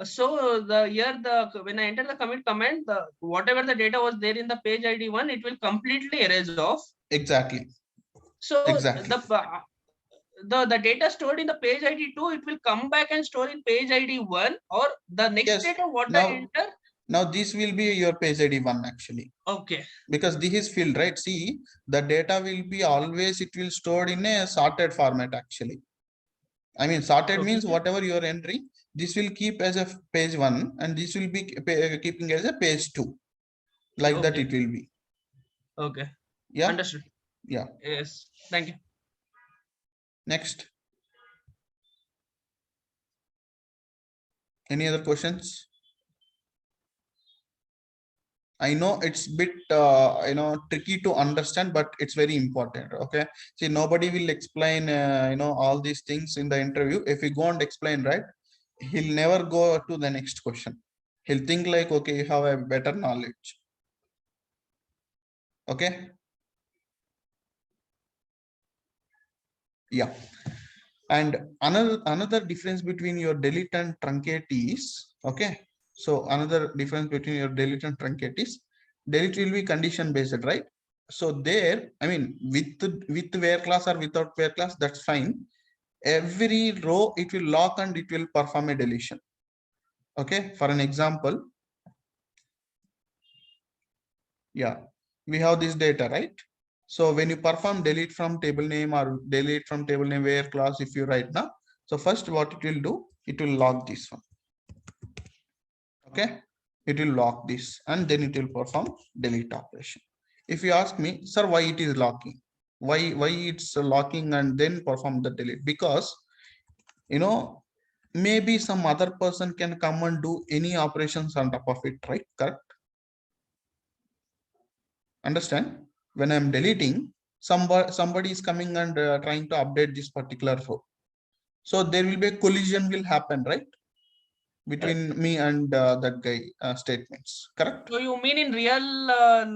So when I enter the commit command, whatever the data was there in the page ID 1, it will completely erase off. Exactly. So exactly. The data stored in the page ID 2, it will come back and store in page ID 1, or the next data what I enter. Now this will be your page ID 1 actually. Okay. Because this is filled, right? See, the data will be always, it will stored in a sorted format actually. I mean, sorted means whatever you are entering, this will keep as a page 1 and this will be keeping as a page 2. Like that it will be. Okay. Yeah. Understood. Yeah. Yes. Thank you. Next. Any other questions? I know it's a bit tricky to understand, but it's very important. Okay, see, nobody will explain all these things in the interview. If you go and explain, right, he'll never go to the next question. He'll think like, okay, you have a better knowledge. Okay. Yeah. And another difference between your delete and truncate is, okay, so another difference between your delete and truncate is, delete will be condition based, right? So there, I mean, with where class or without where class, that's fine. Every row it will lock and it will perform a deletion. Okay, for an example, yeah, we have this data, right? So when you perform delete from table name or delete from table name where class, if you write now, so first what it will do, it will log this one. Okay, it will lock this and then it will perform delete operation. If you ask me, sir, why it is locking? Why it's locking and then perform the delete? Because maybe some other person can come and do any operations on top of it, right? Correct? Understand? When I'm deleting, somebody is coming and trying to update this particular row. So there will be a collision will happen, right? Between me and that guy statements, correct? So you mean in real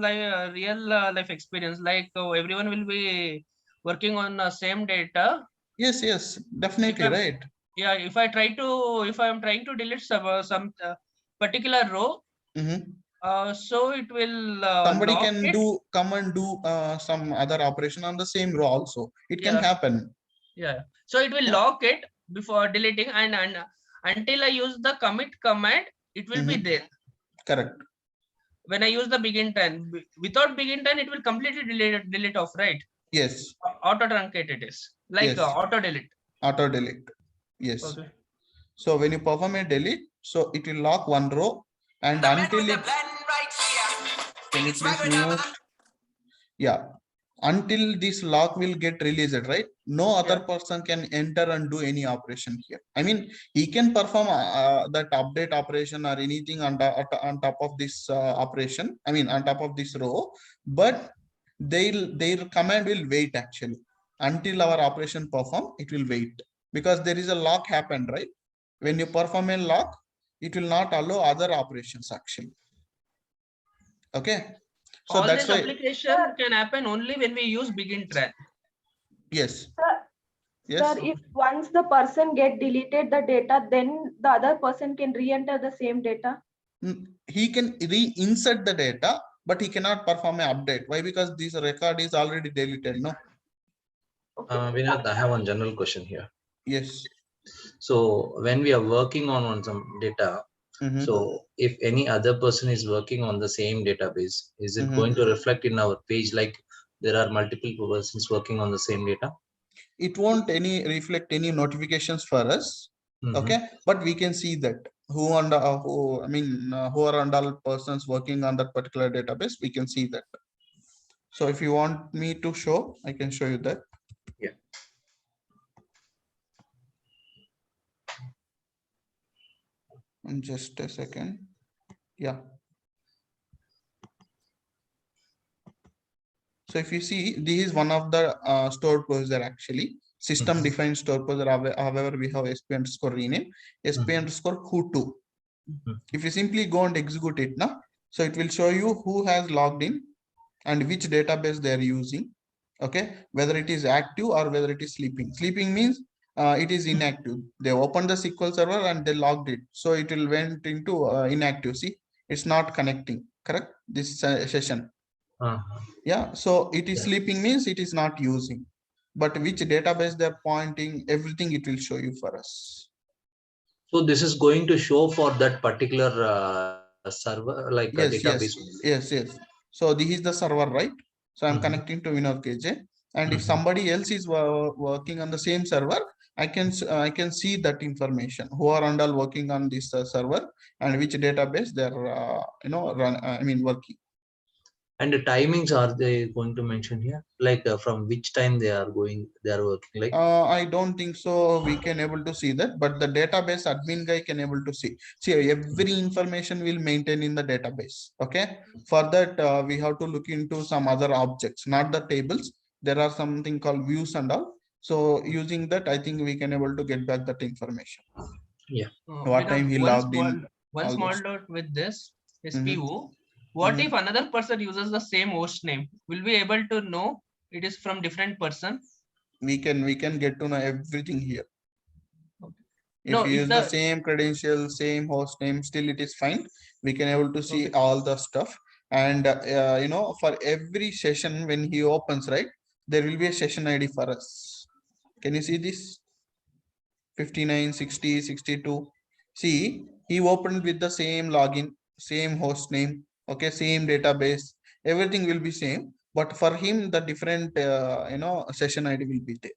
life experience, like everyone will be working on the same data? Yes, definitely, right? Yeah, if I'm trying to delete some particular row, so it will somebody can come and do some other operation on the same row also. It can happen. Yeah, so it will lock it before deleting, and until I use the commit command, it will be there. Correct. When I use the begin time, without begin time, it will completely delete off, right? Yes. Auto truncate it is like auto delete. Auto delete. Yes. Okay. So when you perform a delete, so it will lock one row and until it. Can you please mute? Yeah. Until this lock will get released, right? No other person can enter and do any operation here. I mean, he can perform that update operation or anything on top of this operation. I mean, on top of this row, but their command will wait actually until our operation perform. It will wait because there is a lock happened, right? When you perform a lock, it will not allow other operations actually. Okay. So all that's this application can happen only when we use begin thread. Yes. Yes. Sir, if once the person get deleted the data, then the other person can re-enter the same data. He can re-insert the data, but he cannot perform an update. Why? Because this record is already deleted. No. Vinod, I have one general question here. Yes. So when we are working on some data, so if any other person is working on the same database, is it going to reflect in our page like there are multiple persons working on the same data? It won't reflect any notifications for us. Okay, but we can see that who are all persons working on that particular database. We can see that. So if you want me to show, I can show you that. Yeah. Just a second. Yeah. So if you see, this is one of the stored procedure actually. System defined stored procedure. However, we have SP underscore rename, SP underscore who2. If you simply go and execute it now, so it will show you who has logged in and which database they are using. Okay, whether it is active or whether it is sleeping. Sleeping means it is inactive. They opened the SQL server and they logged it, so it will went into inactive. See, it's not connecting. Correct, this session. Yeah, so it is sleeping means it is not using, but which database they're pointing, everything it will show you for us. So this is going to show for that particular server, like a database. Yes. So this is the server, right? So I'm connecting to Vinod KJ, and if somebody else is working on the same server, I can see that information, who are all working on this server and which database they're working. And the timings, are they going to mention here, like from which time they are working, like? I don't think so we can able to see that, but the database admin guy can able to see every information will maintain in the database. Okay, for that we have to look into some other objects, not the tables. There are something called views and all. So using that, I think we can able to get back that information. Yeah. What time he logged in. One small note with this is PO. What if another person uses the same host name? Will we able to know it is from different person? We can get to know everything here. If you use the same credential, same host name, still it is fine. We can able to see all the stuff. And for every session when he opens, right, there will be a session ID for us. Can you see this? 59, 60, 62. See, he opened with the same login, same host name, okay, same database. Everything will be same, but for him the different session ID will be there.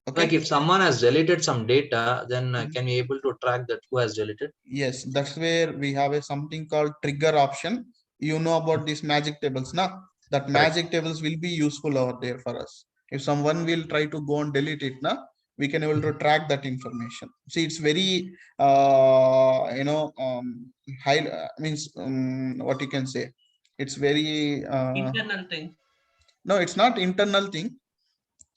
Okay. Like if someone has deleted some data, then can we able to track that who has deleted? Yes, that's where we have something called trigger option. You know about these magic tables now. That magic tables will be useful over there for us. If someone will try to go and delete it now, we can able to track that information. See, it's very high, means what you can say. It's very internal thing. No, it's not internal thing.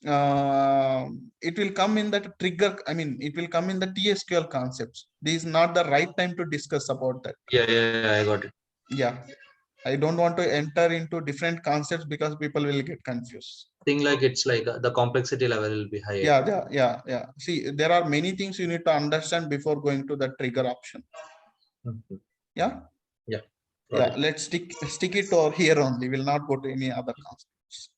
It will come in that trigger. I mean, it will come in the TSQL concepts. This is not the right time to discuss about that. Yeah, I got it. Yeah, I don't want to enter into different concepts because people will get confused. Thing like it's like the complexity level will be higher. Yeah. See, there are many things you need to understand before going to the trigger option. Yeah. Let's stick it over here only. We'll not go to any other concepts.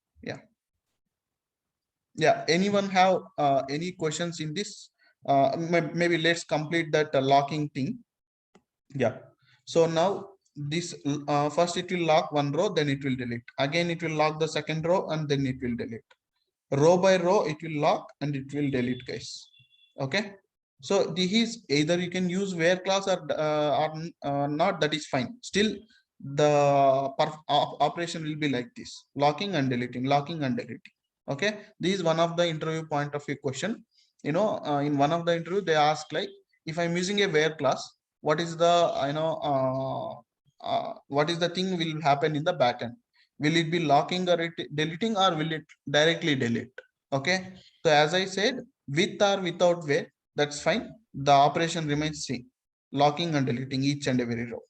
Yeah, anyone have any questions in this? Maybe let's complete that locking thing. Yeah, so now this first it will lock one row, then it will delete. Again it will lock the second row and then it will delete. Row by row it will lock and it will delete, guys. Okay, so this is either you can use where class or not, that is fine. Still the operation will be like this: locking and deleting, locking and deleting. Okay, this is one of the interview point of view question. In one of the interview they ask, like, if I'm using a where class, what is the what is the thing will happen in the backend? Will it be locking or deleting, or will it directly delete? Okay, so as I said, with or without where, that's fine. The operation remains same, locking and deleting each and every row.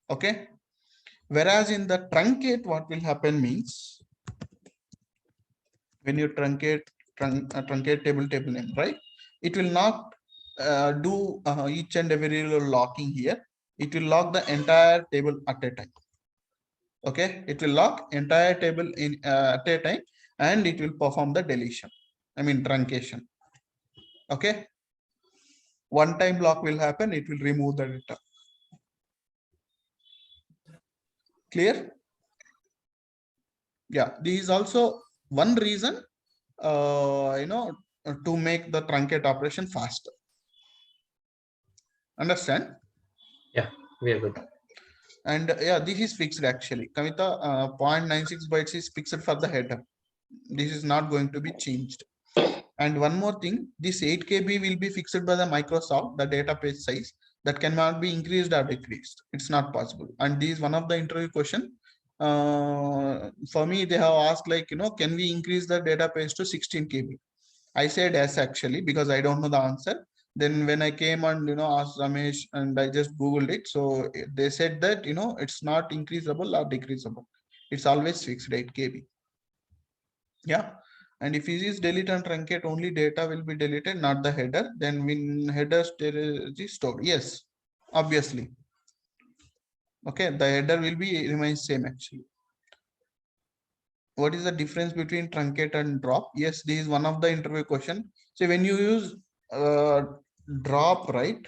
Okay, whereas in the truncate, what will happen means, when you truncate table name, right, it will not do each and every locking here. It will lock the entire table at a time. Okay, it will lock entire table in at a time, and it will perform the deletion, I mean truncation. Okay, one time block will happen, it will remove the data. Clear? Yeah, this is also one reason to make the truncate operation faster. Understand? Yeah, we are good. And yeah, this is fixed actually. Kavita, 0.96 bytes is fixed for the header. This is not going to be changed. And one more thing, this 8 KB will be fixed by the Microsoft, the data page size, that cannot be increased or decreased. It's not possible. And this is one of the interview question. For me, they have asked, like, can we increase the data page to 16 KB? I said yes, actually, because I don't know the answer. Then when I came and asked Ramesh and I just Googled it, so they said that it's not increasable or decreasable. It's always fixed 8 KB. Yeah. And if you use delete and truncate, only data will be deleted, not the header. Then when header storage is stored, yes, obviously. Okay, the header will be remains same actually. What is the difference between truncate and drop? Yes, this is one of the interview question. So when you use drop, right?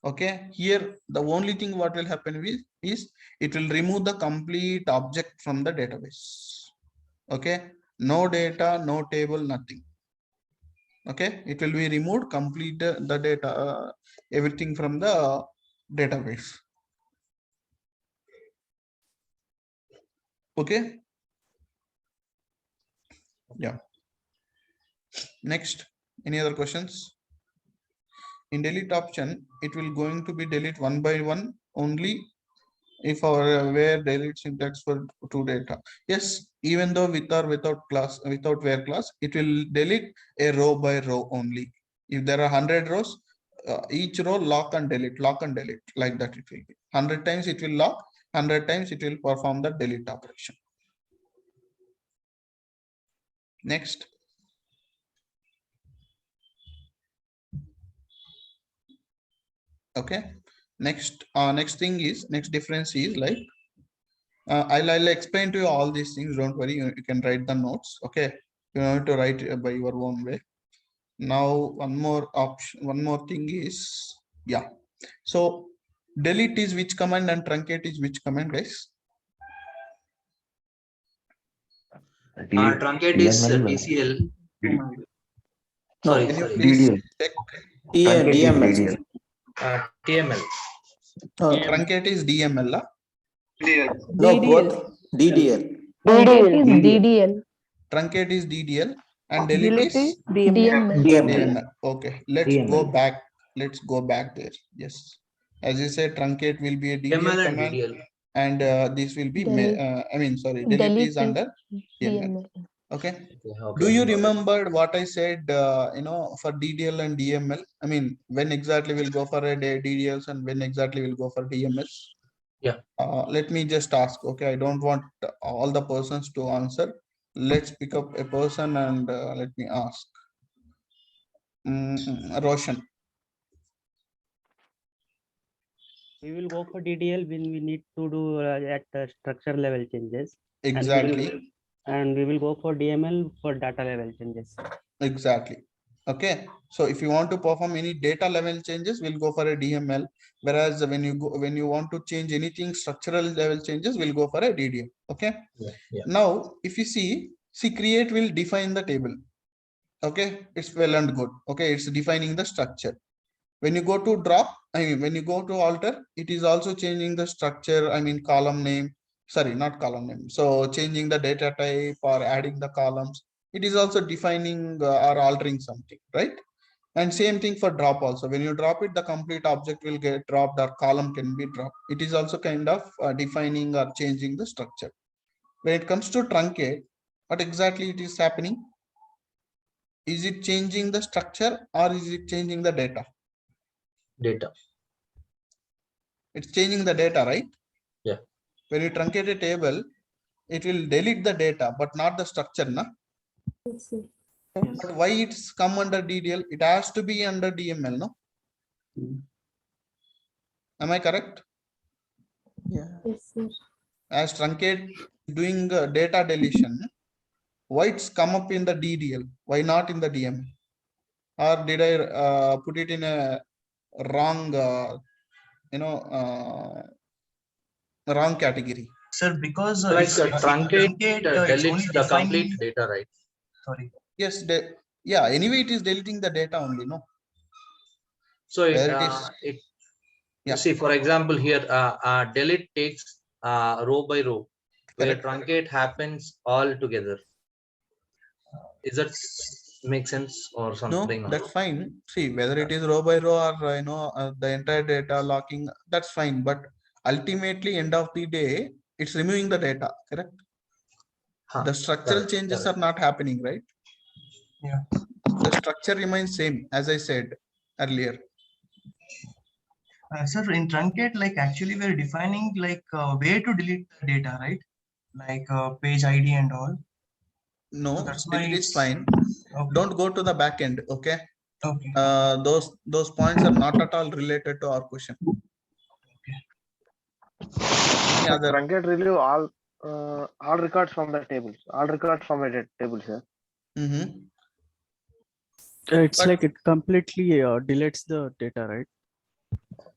Okay, here the only thing what will happen is it will remove the complete object from the database. Okay, no data, no table, nothing. Okay, it will be removed complete the data, everything from the database. Okay. Yeah. Next, any other questions? In delete option, it will going to be delete one by one only if our where delete syntax for two data. Yes, even though with or without class, without where class, it will delete a row by row only. If there are 100 rows, each row lock and delete, like that it will be. 100 times it will lock, 100 times it will perform the delete operation. Next. Okay, next difference is like I'll explain to you all these things, don't worry, you can write the notes. Okay, you have to write by your own way. Now one more thing is, yeah, so delete is which command and truncate is which command, guys? Truncate is TCL. Sorry, can you sorry. please check? DML. TML. Truncate is DML. No, both DDL. Truncate is DDL and delete is DML. Okay, let's go back. Let's go back there. Yes, as you said, truncate will be a DDL command, and this will be delete is under DML. Okay. Do you remember what I said? For DDL and DML. I mean, when exactly we'll go for a DDLs and when exactly we'll go for DMLs. Yeah. Let me just ask. Okay, I don't want all the persons to answer. Let's pick up a person and let me ask. Roshan. We will go for DDL when we need to do at structure level changes. Exactly. And we will go for DML for data level changes. Exactly. Okay. So if you want to perform any data level changes, we'll go for a DML. Whereas when you want to change anything structural level changes, we'll go for a DDL. Okay. Yeah. Now, if you see create will define the table. Okay, it's well and good. Okay, it's defining the structure. When you go to drop, when you go to alter, it is also changing the structure. Column name. Sorry, not column name. So changing the data type or adding the columns. It is also defining or altering something, right? And same thing for drop also. When you drop it, the complete object will get dropped or column can be dropped. It is also kind of defining or changing the structure. When it comes to truncate, what exactly it is happening? Is it changing the structure or is it changing the data? Data. It's changing the data, right? Yeah. When you truncate a table, it will delete the data, but not the structure, na? Yes. But why it's come under DDL? It has to be under DML, no? Am I correct? Yeah. Yes, sir. As truncate doing data deletion, why it's come up in the DDL? Why not in the DML? Or did I put it in a wrong, wrong category? Sir, because truncate it's only deletes the complete data, right? Sorry. Yes, yeah. Anyway, it is deleting the data only, no? So you see, for example, here delete takes row by row, where truncate happens all together. Is that make sense or something? No, that's fine. See, whether it is row by row or the entire data locking, that's fine. But ultimately, end of the day, it's removing the data, correct? The structural changes are not happening, right? Yeah. The structure remains same, as I said earlier. Sir, in truncate, like actually we're defining like where to delete the data, right? Like page ID and all. No, so that's why it is fine. Okay. Don't go to the back end. Okay. Okay. Those points are not at all related to our question. Any other? Truncate relieve all records from the tables. All records from a table, sir. It's like it completely deletes the data, right?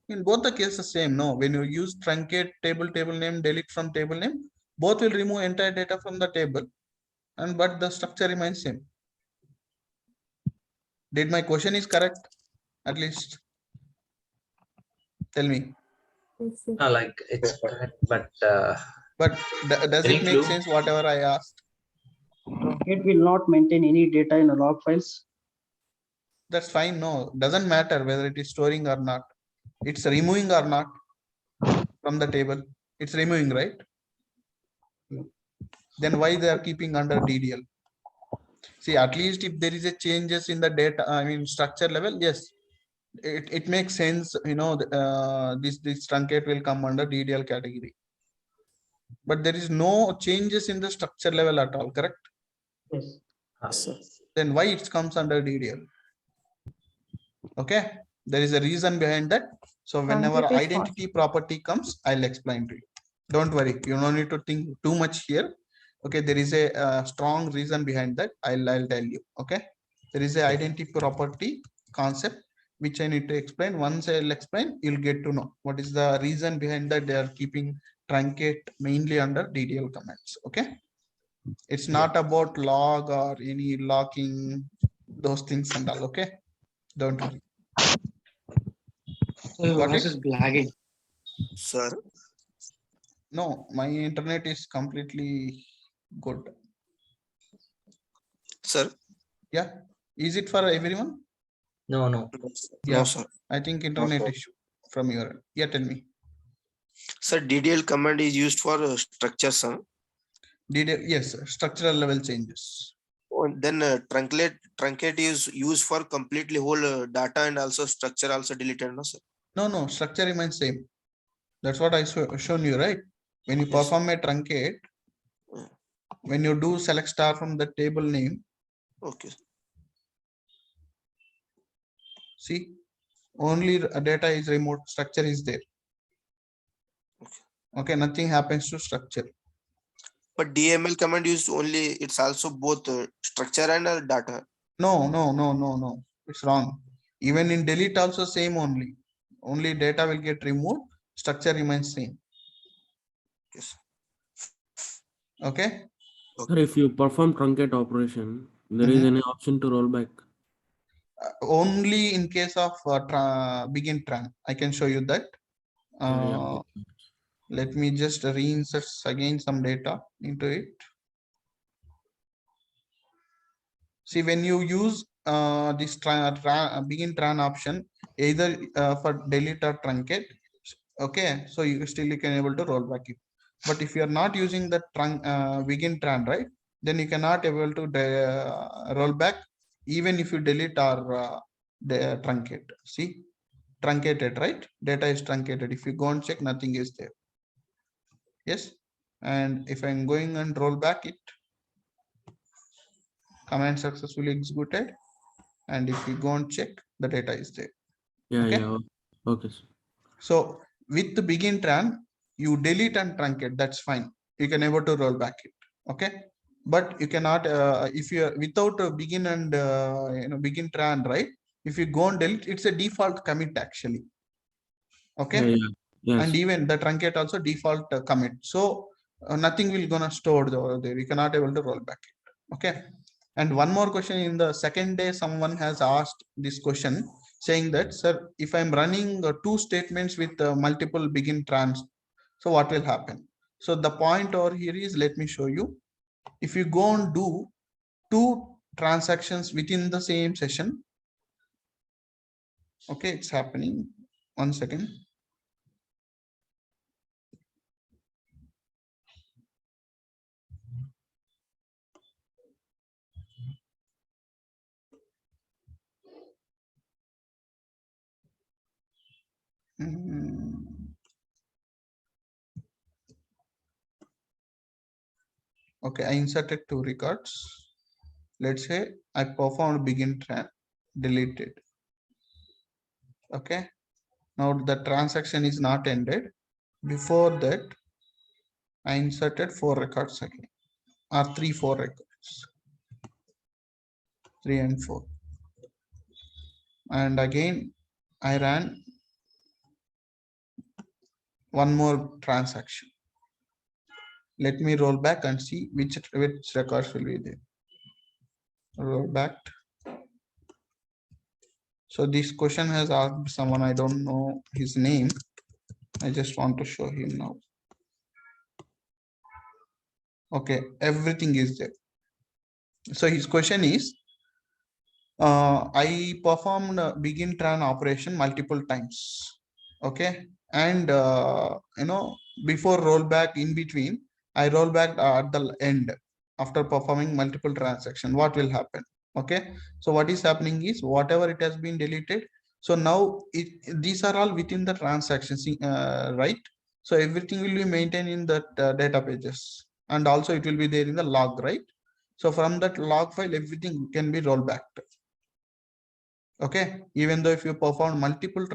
In both the cases, same. No, when you use truncate table name, delete from table name, both will remove entire data from the table, but the structure remains same. Did my question is correct? At least tell me. Like it's correct, but does it make sense whatever I asked? It will not maintain any data in the log files. That's fine. No, doesn't matter whether it is storing or not. It's removing or not from the table. It's removing, right? Then why they are keeping under DDL? See, at least if there is a changes in the data, I mean structure level, yes, it makes sense. You know, this truncate will come under DDL category. But there is no changes in the structure level at all, correct? Yes. Then why it comes under DDL? Okay, there is a reason behind that. So whenever identity property comes, I'll explain to you. Don't worry, you don't need to think too much here. Okay, there is a strong reason behind that. I'll tell you. Okay, there is a identity property concept which I need to explain. Once I'll explain, you'll get to know what is the reason behind that they are keeping truncate mainly under DDL commands. Okay, it's not about log or any locking, those things and all. Okay, don't worry. Voice is lagging. Sir. No, my internet is completely good. Sir. Yeah. Is it for everyone? No. Yeah, No, sir. I think internet issue from your end. Yeah, tell me. Sir, DDL command is used for structure, sir. DDL, yes, structural level changes. Then truncate is used for completely whole data and also structure also deleted, no, sir? No, structure remains same. That's what I shown you, right? When you perform a truncate, when you do select star from the table name. Okay. See, only data is removed, structure is there. Okay, nothing happens to structure. But DML command used only, it's also both structure and data. No. It's wrong. Even in delete also same only. Only data will get removed, structure remains same. Yes. Okay. Sir, if you perform truncate operation, there is any option to roll back? Only in case of begin tran. I can show you that. Let me just reinsert again some data into it. See, when you use this begin tran option, either for delete or truncate, okay, so you can able to roll back it. But if you are not using the begin tran, right, then you cannot able to roll back even if you delete or the truncate. See, truncated, right? Data is truncated. If you go and check, nothing is there. Yes, and if I'm going and roll back it, command successfully executed, and if you go and check, the data is there. Okay. So with the begin tran, you delete and truncate, that's fine. You can able to roll back it. Okay, but you cannot if you are without a begin and begin tran, right? If you go and delete, it's a default commit actually. Okay. Yes. And even the truncate also default commit. So nothing will gonna store there. You cannot able to roll back it. Okay. And one more question, in the second day, someone has asked this question saying that, sir, if I'm running two statements with multiple begin trans, so what will happen? So the point over here is, let me show you. If you go and do two transactions within the same session, okay, it's happening. 1 second. Okay, I inserted 2 records. Let's say I performed begin tran, deleted. Okay, now the transaction is not ended. Before that, I inserted 4 records again, or 4 records, 3 and 4. And again, I ran one more transaction. Let me roll back and see which records will be there. Roll back. So this question has asked someone, I don't know his name. I just want to show him now. Okay, everything is there. So his question is, I performed begin tran operation multiple times. Okay, and before rollback in between, I roll back at the end after performing multiple transaction. What will happen? Okay, so what is happening is whatever it has been deleted. So now these are all within the transactions, right? So everything will be maintained in the data pages, and also it will be there in the log, right? So from that log file, everything can be rolled back. Okay, even though if you perform multiple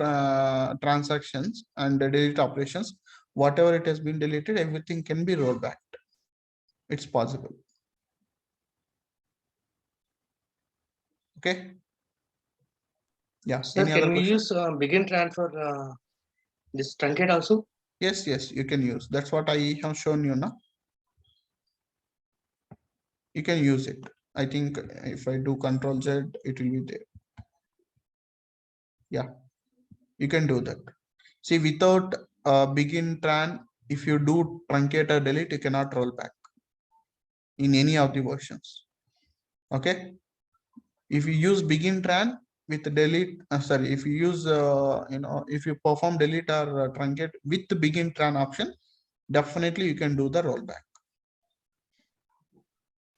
transactions and delete operations, whatever it has been deleted, everything can be rolled back. It's possible. Okay. Yeah. Sir, can we use begin tran for this truncate also? Yes, you can use. That's what I have shown you now. You can use it. I think if I do Control Z, it will be there. Yeah, you can do that. See, without begin tran, if you do truncate or delete, you cannot roll back in any of the versions. Okay. If you use begin tran with delete, if you use if you perform delete or truncate with the begin tran option, definitely you can do the rollback.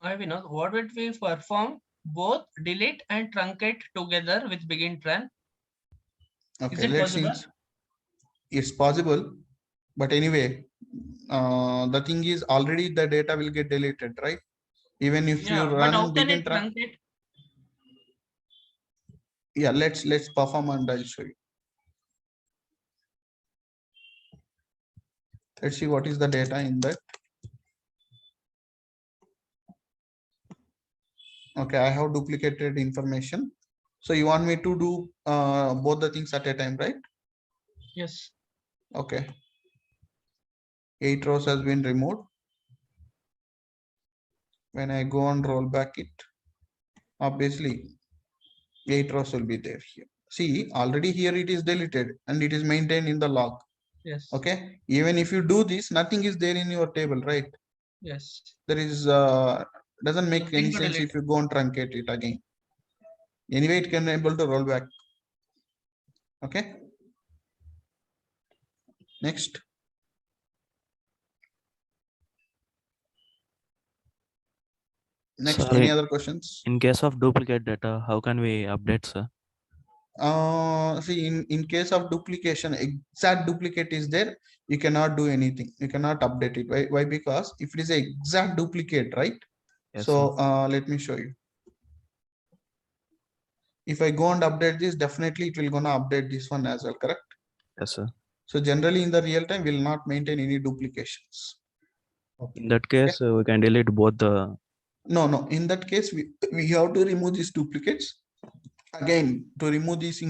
Vinod, what would we perform both delete and truncate together with begin tran? Okay, is it possible? It's possible, but anyway, the thing is already the data will get deleted, right? Even if you run begin tran. Yeah, let's perform and I'll show you. Let's see what is the data in that. Okay, I have duplicated information. So you want me to do both the things at a time, right? Yes. Okay. 8 rows has been removed. When I go and roll back it, obviously 8 rows will be there here. See, already here it is deleted and it is maintained in the log. Yes. Okay. Even if you do this, nothing is there in your table, right? Yes. There is doesn't make nothing any sense if you go and truncate it again. Anyway, it can be able to roll back. Okay. Next. Next, any other questions? In case of duplicate data, how can we update, sir? See, in case of duplication, exact duplicate is there, you cannot do anything. You cannot update it. Why? Because if it is a exact duplicate, right? Yes, so let me show you. If I go and update this, definitely it will gonna update this one as well, correct? Yes, sir. So generally in the real time, we will not maintain any duplications. In that case, we can delete both the. No. In that case, we have to remove these duplicates. Again, to remove these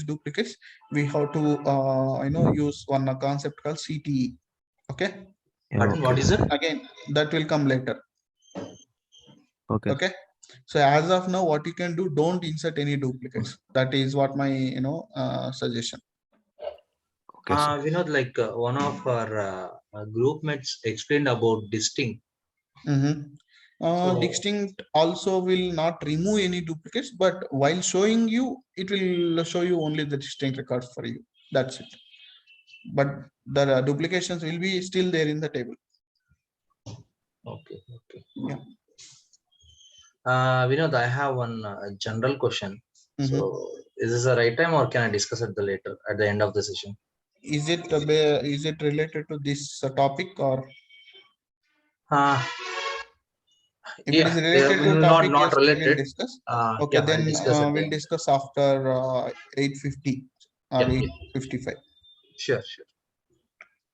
duplicates, we have to use one concept called CTE. Okay. Yeah, okay. What is it? Again, that will come later. Okay. Okay. So as of now, what you can do, don't insert any duplicates. That is what my suggestion. Okay, Vinod, like one of our group mates explained about distinct. Distinct also will not remove any duplicates, but while showing you, it will show you only the distinct records for you. That's it. But the duplications will be still there in the table. Okay. Yeah. Vinod, I have one general question. So Is this the right time, or can I discuss it later at the end of the session? Is it related to this topic, or if it is related to topic, not yes, we will related. discuss. Okay, Yeah, I'll then discuss at the we'll end. discuss after 8:50 or 8:55. Sure.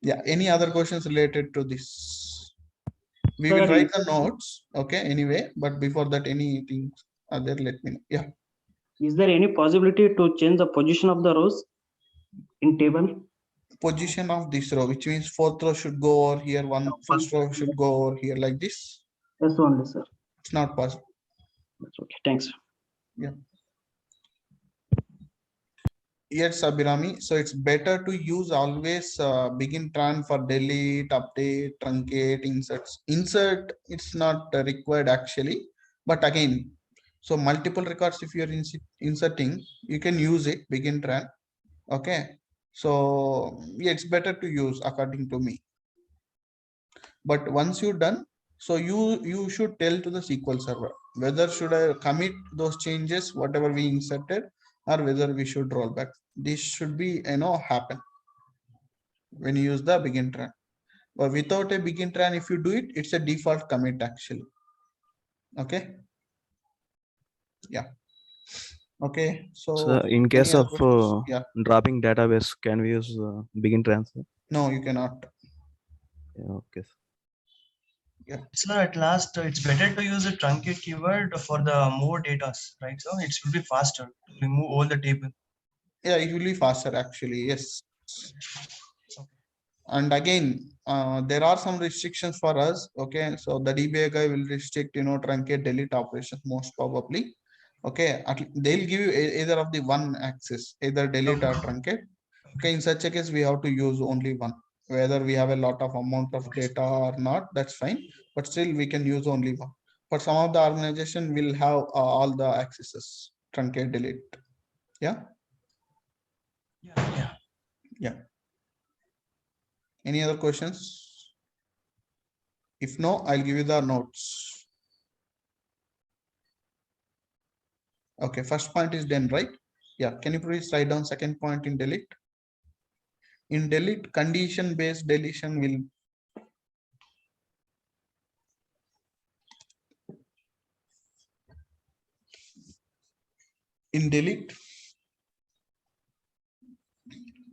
Yeah. Any other questions related to this? We will Sir, write the notes. Okay. Anyway, but before that, anything other, let me know. Yeah. is there any possibility to change the position of the rows in table? Position of this row, which means fourth row should go over here, first row should go over here, like this. Yes, only, sir. It's not possible. That's okay. Thanks. Yeah. Yes, Abhirami. So it's better to use always begin tran for delete, update, truncate, inserts. Insert, it's not required actually, but again, so multiple records, if you're inserting, you can use it, begin tran. Okay. So yeah, it's better to use according to me. But once you're done, so you should tell to the SQL server whether should I commit those changes, whatever we inserted, or whether we should roll back. This should be happen when you use the begin tran. But without a begin tran, if you do it, it's a default commit actually. Okay. Yeah. Okay. So So in case of yeah, dropping database, can we use begin transfer? no, you cannot. Yeah, okay. Yeah. So at last, it's better to use a truncate keyword for the more data, right? So it will be faster to remove all the table. Yeah, it will be faster actually. Yes. And again, there are some restrictions for us. Okay, so the DBA guy will restrict, truncate delete operations most probably. Okay, they'll give you either of the one access, either delete or truncate. Okay, in such a case, we have to use only one. Whether we have a lot of amount of data or not, that's fine. But still, we can use only one. But some of the organization will have all the accesses, truncate, delete. Yeah. Yeah. Any other questions? If no, I'll give you the notes. Okay, first point is done, right? Yeah, can you please write down second point in delete? In delete, condition-based deletion will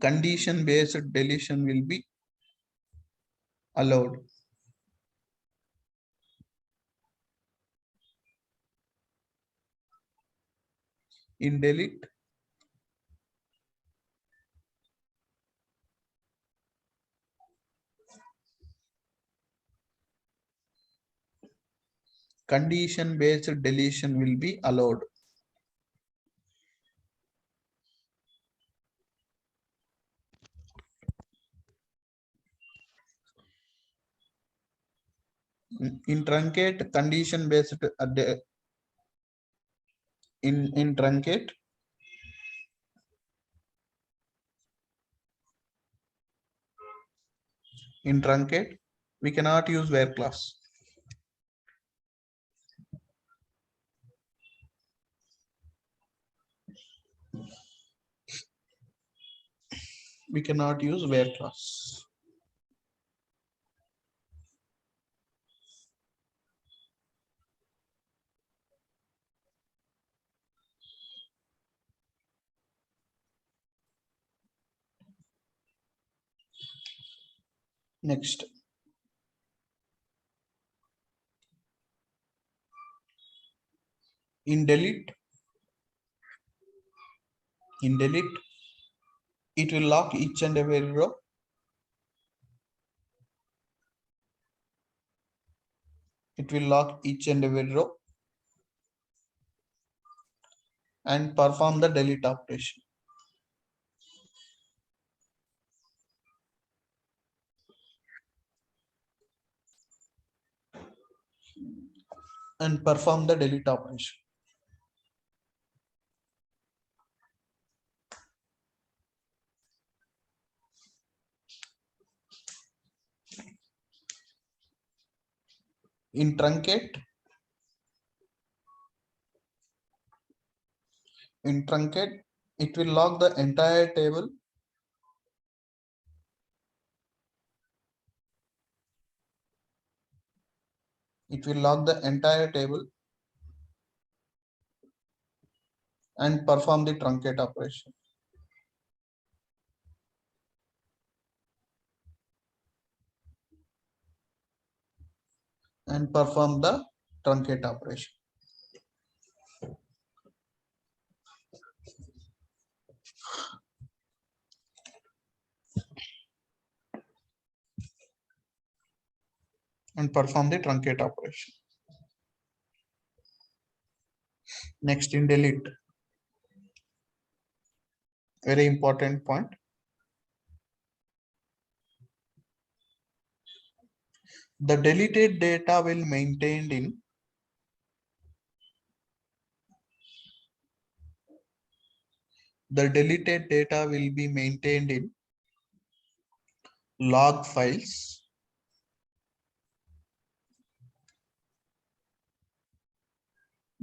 condition-based deletion will be allowed. In delete, condition-based deletion will be allowed. In truncate, condition-based in truncate, we cannot use where clause. We cannot use where clause. Next. In delete, it will lock each and every row. It will lock each and every row and perform the delete operation. And perform the delete operation. In truncate, It will log the entire table. It will log the entire table and perform the truncate operation. And perform the truncate operation. And perform the truncate operation. Next, in delete. Very important point. The deleted data will maintained in log files.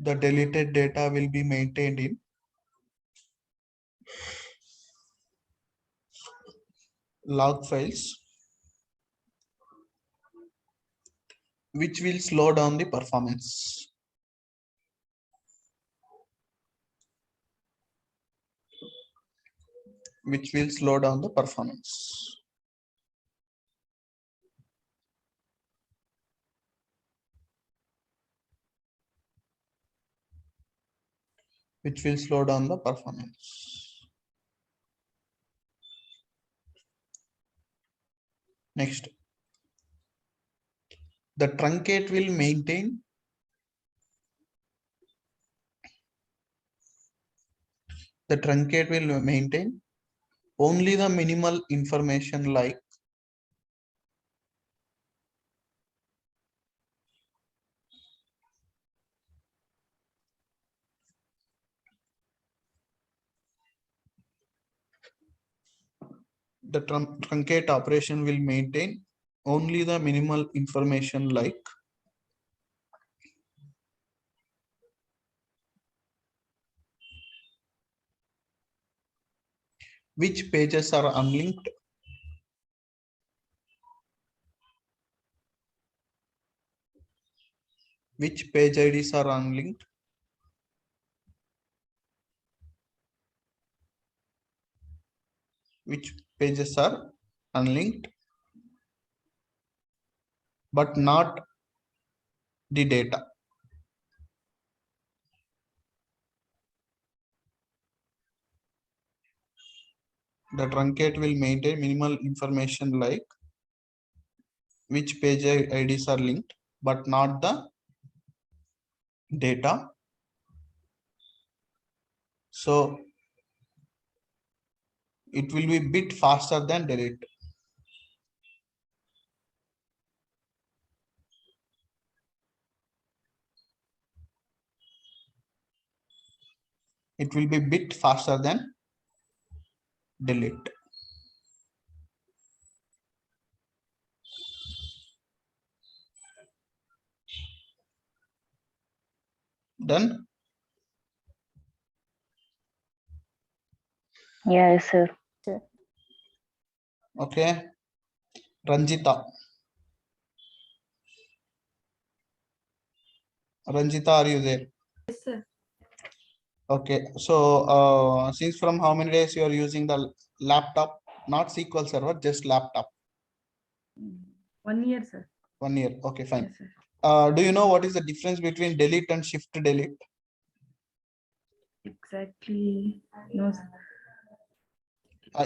The deleted data will be maintained in log files, which will slow down the performance. Which will slow down the performance. Which will slow down the performance. Next, the truncate will maintain only the minimal information like the truncate operation will maintain only the minimal information like which pages are unlinked, which page IDs are unlinked, which pages are unlinked, but not the data. The truncate will maintain minimal information like which page IDs are linked, but not the data. So it will be a bit faster than delete. It will be a bit faster than delete. Done? Yes, sir. Okay. Ranjita. Ranjita, are you there? Yes, sir. Okay. So since from how many days you are using the laptop, not SQL Server, just laptop? 1 year, sir. 1 year. Okay, fine. Yes, sir. Do you know what is the difference between delete and shift delete? Exactly. No, sir.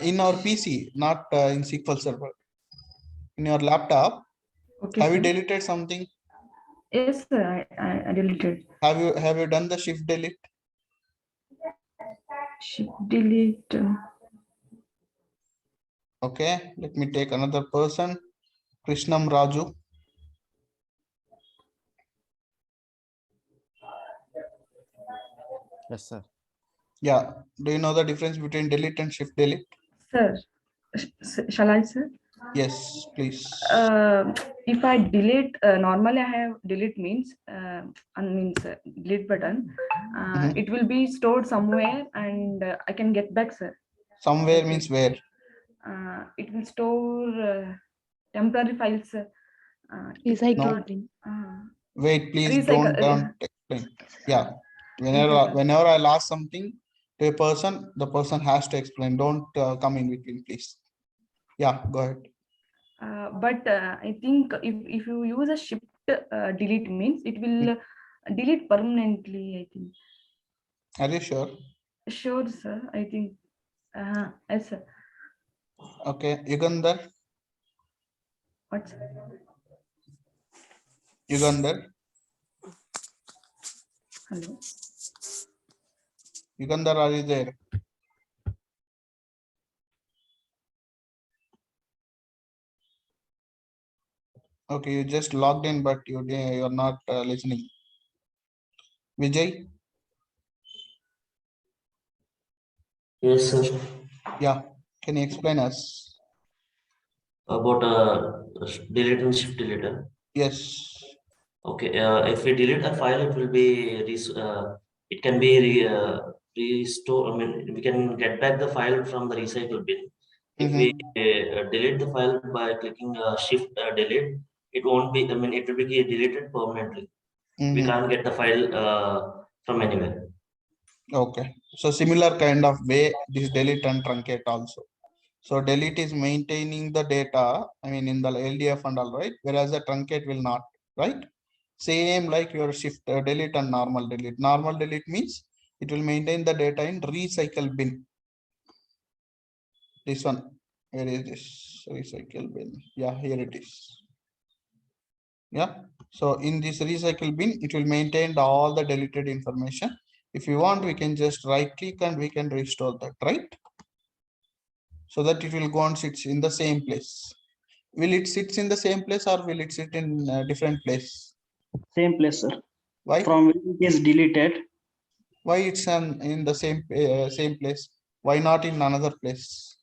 In our PC, not in SQL Server. In your laptop, Okay, have you sir. deleted something? Yes, sir. I deleted. Have you done the shift delete? Shift delete. Okay, let me take another person. Krishnam Raju. Yes, sir. Yeah. Do you know the difference between delete and shift delete? Sir, shall I, sir? Yes, please. If I delete, normally I have delete means delete button. It will be stored somewhere and I can get back, sir. Somewhere means where? It will store temporary files. No. Wait, please Recycle. don't explain. Yeah. Whenever I'll ask something to a person, the person has to explain. Don't come in between, please. Yeah, go ahead. But I think if you use a shift delete means it will delete permanently, I think. Are you sure? Sure, sir. I think. Yes, sir. Okay, Yugandhar. What? Yugandhar. Hello. Yugandhar, are you there? Okay, you just logged in, but you're not listening. Vijay? Yes, sir. Yeah, can you explain us? About delete and shift deleter. Yes. Okay, if we delete a file, it will be it can be restore. I mean, we can get back the file from the recycle bin. If we delete the file by clicking shift delete, it won't be. I mean, it will be deleted permanently. We can't get the file from anywhere. Okay, so similar kind of way this delete and truncate also. So delete is maintaining the data, I mean in the LDF and all, right? Whereas the truncate will not, right? Same like your shift delete and normal delete. Normal delete means it will maintain the data in recycle bin. This one, where is this recycle bin? Yeah, here it is. Yeah, so in this recycle bin, it will maintain all the deleted information. If you want, we can just right click and we can restore that, right? So that it will go and sits in the same place. Will it sit in the same place or will it sit in a different place? Same place, sir. Why? From where it is deleted. Why it's in the same place? Why not in another place?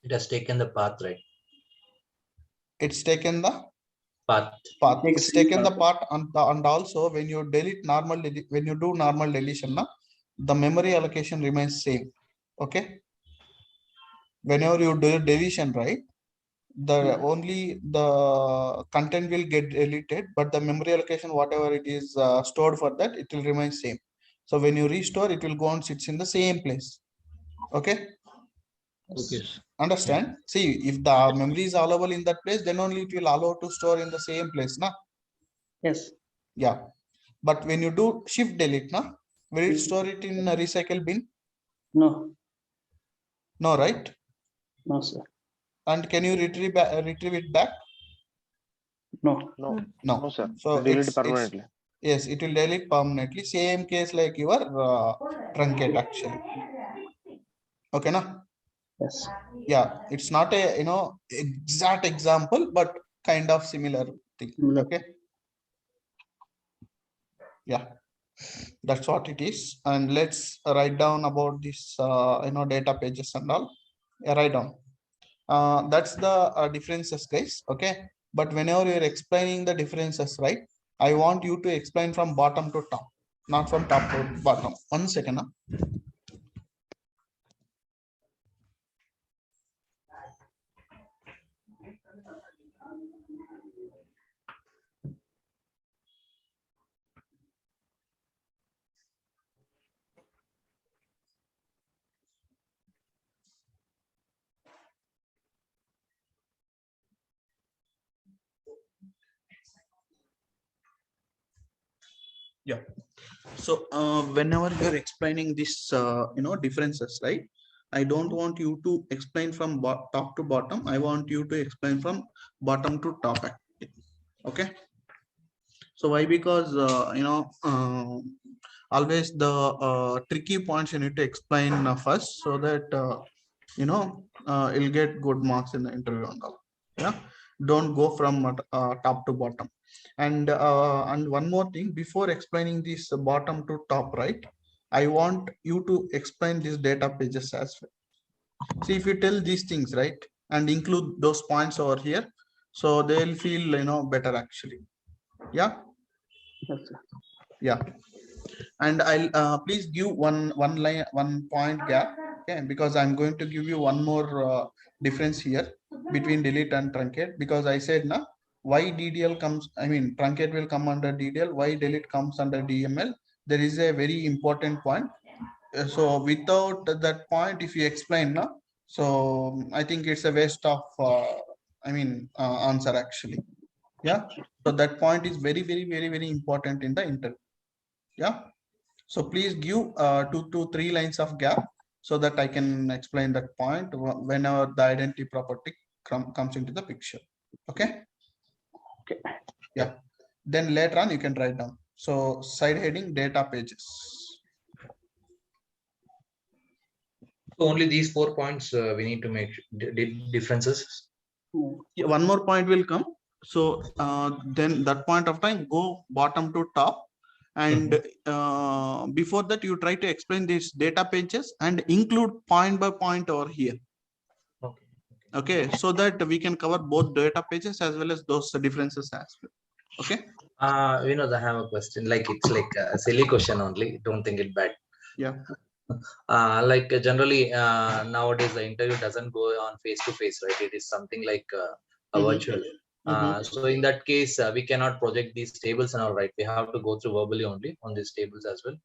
It has taken the path, right? It's taken the path. It's taken the path, and also when you delete when you do normal deletion, the memory allocation remains same. Okay. Whenever you do deletion, right? Only the content will get deleted, but the memory allocation, whatever it is stored for that, it will remain same. So when you restore, it will go and sits in the same place. Okay. Okay. Understand? See, if the memory is allowable in that place, then only it will allow to store in the same place, na? Yes. Yeah. But when you do shift delete, na, will it store it in a recycle bin? No. No, right? No, sir. And can you retrieve it back? No. No. No. No, sir. So Delete permanently. Yes, it will delete permanently. Same case like your truncate actually. Okay, na? Yes. Yeah, it's not a exact example, but kind of similar thing. Okay. Yeah, that's what it is. And let's write down about this data pages and all. Yeah, write down. That's the differences, guys. Okay, but whenever you're explaining the differences, right, I want you to explain from bottom to top, not from top to bottom. 1 second. Yeah. So whenever you're explaining this, differences, right? I don't want you to explain from top to bottom. I want you to explain from bottom to top. Okay. So why? Because always the tricky points you need to explain first, so that you'll get good marks in the interview and all. Yeah. Don't go from top to bottom. And one more thing, before explaining this bottom to top, right, I want you to explain these data pages as well. See, if you tell these things, right, and include those points over here, so they'll feel better actually. Yeah. Yes, sir. Yeah. And I'll please give one line, 1 point gap, okay, because I'm going to give you one more difference here between delete and truncate, because I said now why DDL comes, I mean truncate will come under DDL, why delete comes under DML. There is a very important point. So without that point, if you explain now, so I think it's a waste of answer actually. Yeah. So that point is very, very, very, very important in the interview. Yeah. So please give 2 to 3 lines of gap so that I can explain that point whenever the identity property comes into the picture. Okay. Okay. Yeah. Then later on you can write down. So side heading data pages. So only these 4 points we need to make differences. Yeah, one more point will come. So then that point of time, go bottom to top. And before that, you try to explain these data pages and include point by point over here. Okay, so that we can cover both data pages as well as those differences as well. Okay. Vinod, I have a question. Like it's like a silly question only. Don't think it bad. Yeah. Like generally nowadays the interview doesn't go on face to face, right? It is something like a virtual. So in that case, we cannot project these tables and all, right? We have to go through verbally only on these tables as well.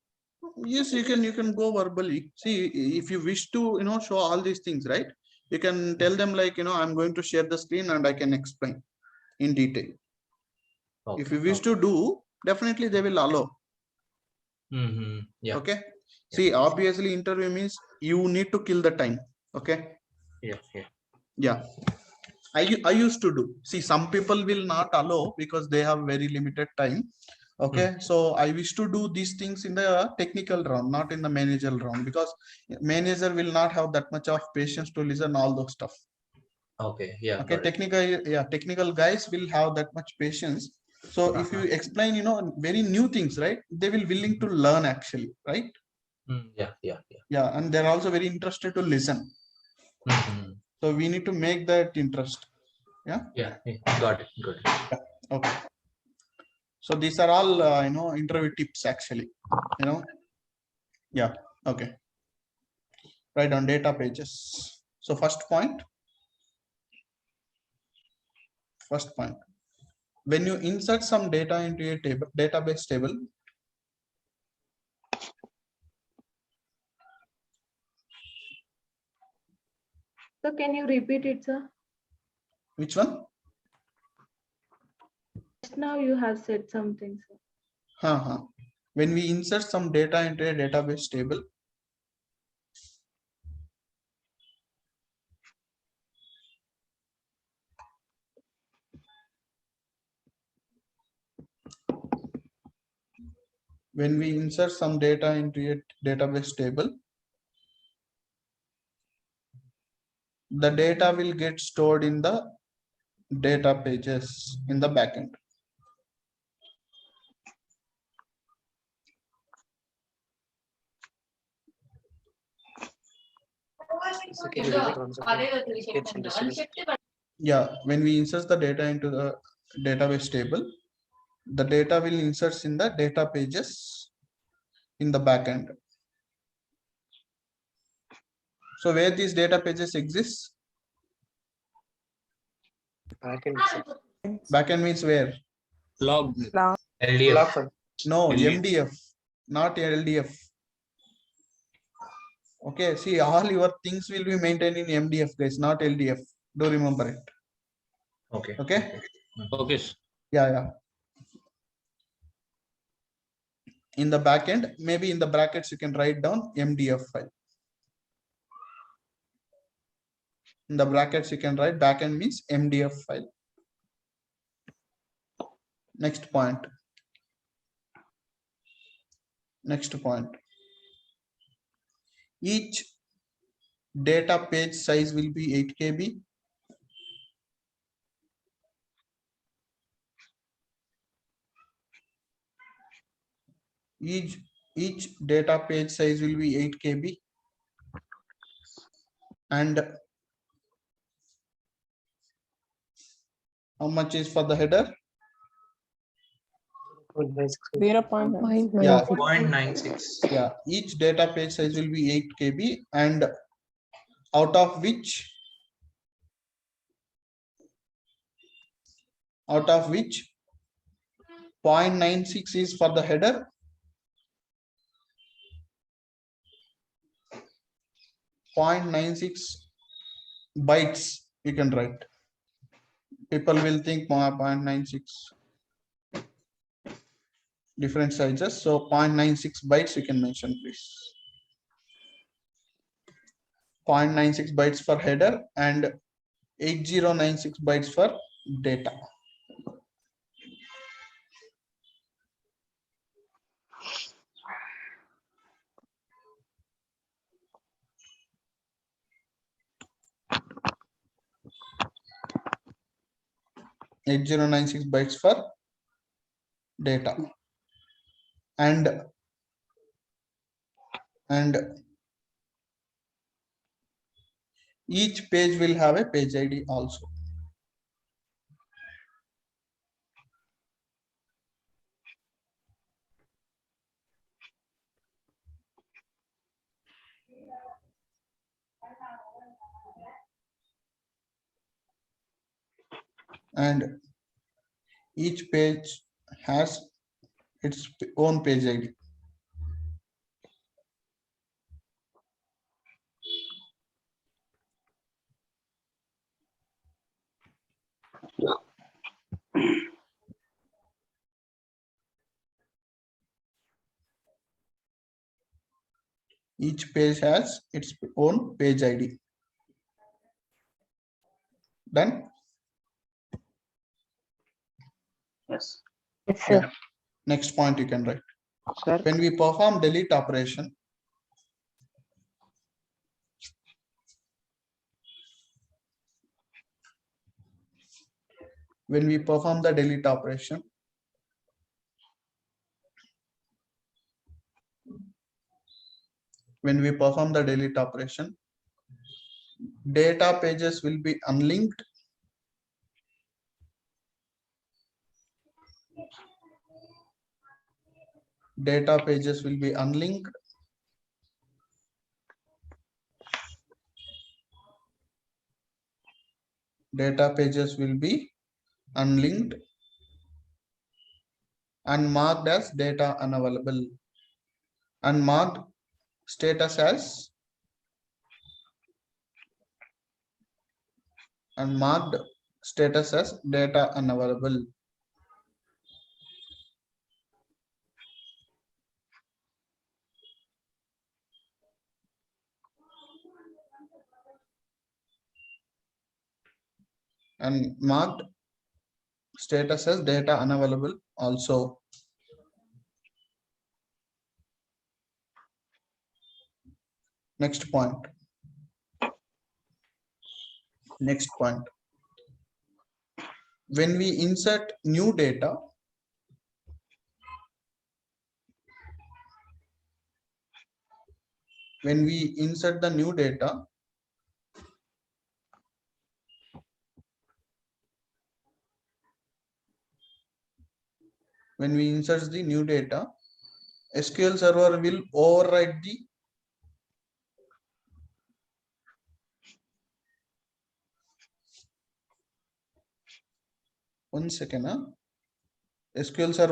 Yes, you can go verbally. See, if you wish to show all these things, right? You can tell them like I'm going to share the screen and I can explain in detail. Okay. If you wish to do, definitely they will allow. Yeah. Okay. See, obviously interview means you need to kill the time. Okay. Yeah. I used to do. See, some people will not allow because they have very limited time. Okay. So I wish to do these things in the technical round, not in the managerial round, because manager will not have that much of patience to listen all those stuff. Okay. Yeah. Okay. Technical guys will have that much patience. So if you explain, very new things, right? They will willing to learn actually, right? Yeah. And they're also very interested to listen. So we need to make that interest. Yeah. Got it. Good. Yeah. Okay. So these are all interview tips actually. Yeah. Okay. Write down data pages. So first point. When you insert some data into a database table, So can you repeat it, sir? which one? Just now you have said something, sir. When we insert some data into a database table, the data will get stored in the data pages in the backend. Yeah, when we insert the data into the database table, the data will insert in the data pages in the backend. So where these data pages exist? Backend means where? Log. LDF. No, MDF, not LDF. Okay, see, all your things will be maintained in MDF, guys, not LDF. Do remember it. Okay. Okay. Okay. Yeah. In the backend, maybe in the brackets, you can write down MDF file. In the brackets, you can write backend means MDF file. Next point. Each data page size will be 8 KB. Each data page size will be 8 KB. And How much is for the header? 0.96. Yeah, 0.96. Yeah, each data page size will be 8 KB, and out of which 0.96 is for the header, 0.96 bytes you can write. People will think 0.96 different sizes, so 0.96 bytes you can mention, please. 0.96 bytes for header and 8096 bytes for data. bytes for data, and each page will have a page ID also. And each page has its own page ID. Each page has its own page ID. Done? Yes. Yes, sir. Yeah. Next point you can write. Sir. When we perform delete operation, when we perform the delete operation, data pages will be unlinked. Data pages will be unlinked. Data pages will be unlinked and marked as data unavailable, and marked status as data unavailable. And marked status as data unavailable also. Next point. When we insert new data, when we insert the new data, SQL server will override the SQL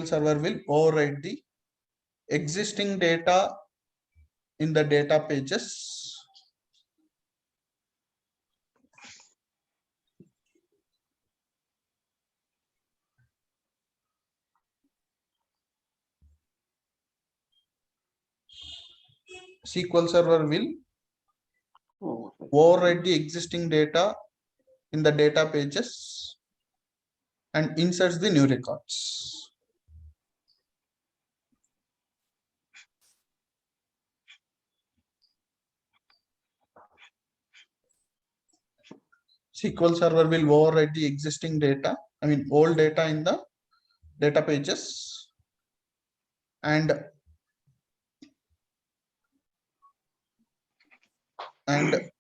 server will override the existing data in the data pages. SQL server will override the existing data in the data pages and inserts the new records. SQL server will override the existing data, old data in the data pages, and and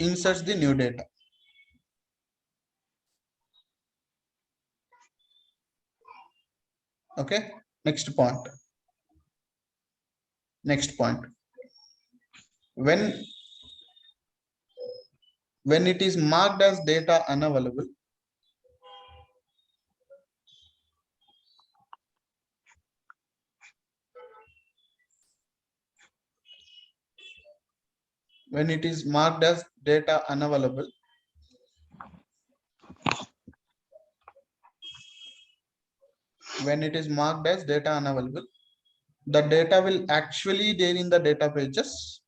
inserts the new data. Okay, next point. When it is marked as data unavailable, when it is marked as data unavailable, the data will actually there in the data pages.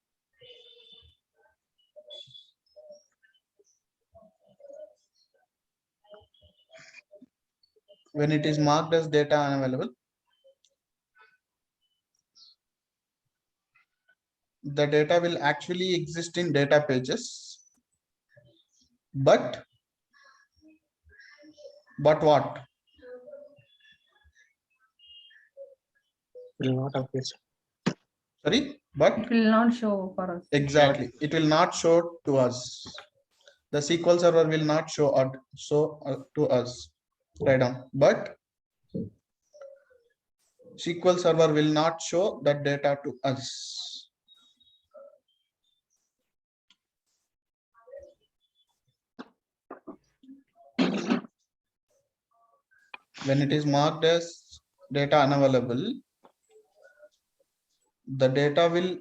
When it is marked as data unavailable, the data will actually exist in data pages, but what? Will not appear. Sorry, but it will not show for us. Exactly, it will not show to us. The SQL server will not show to us. Write down, but SQL server will not show that data to us. When it is marked as data unavailable, the data will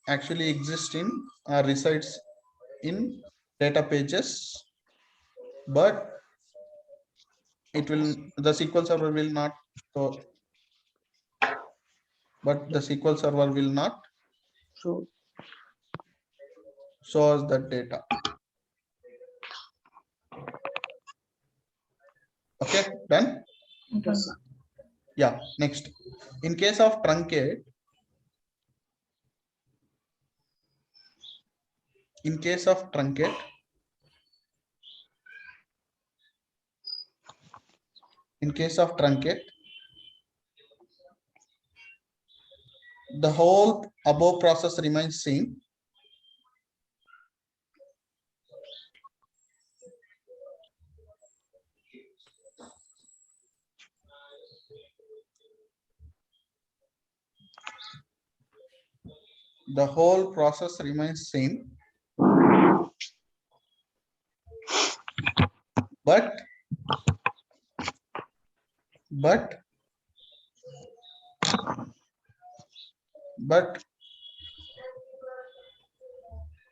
actually exist in resides in data pages, but the SQL server will not show. But the SQL server will not show us that data. Okay, done? Yes. Yeah, next. In case of truncate, the whole above process remains same. The whole process remains same, but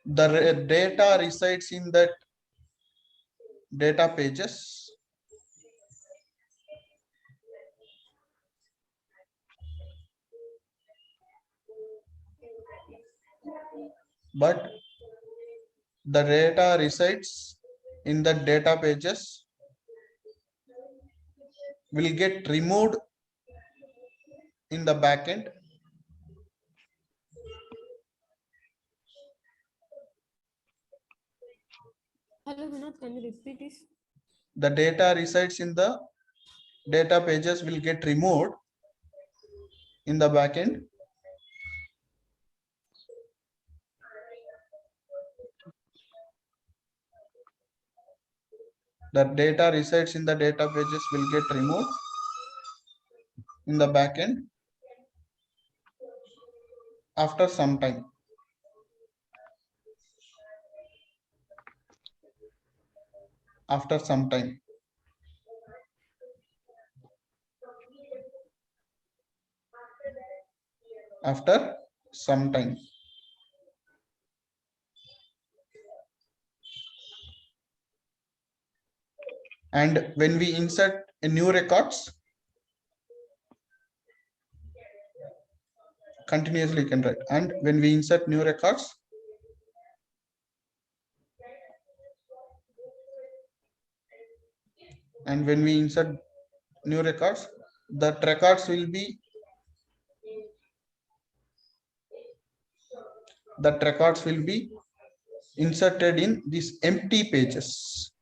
the data resides in that data pages, but the data resides in the data pages will get removed in the backend. Hello, Vinod, can you repeat this? The data resides in the data pages will get removed in the backend. The data resides in the data pages will get removed in the backend after some time. After some time. And when we insert a new records, continuously you can write. And when we insert new records, that records will be inserted in these empty pages.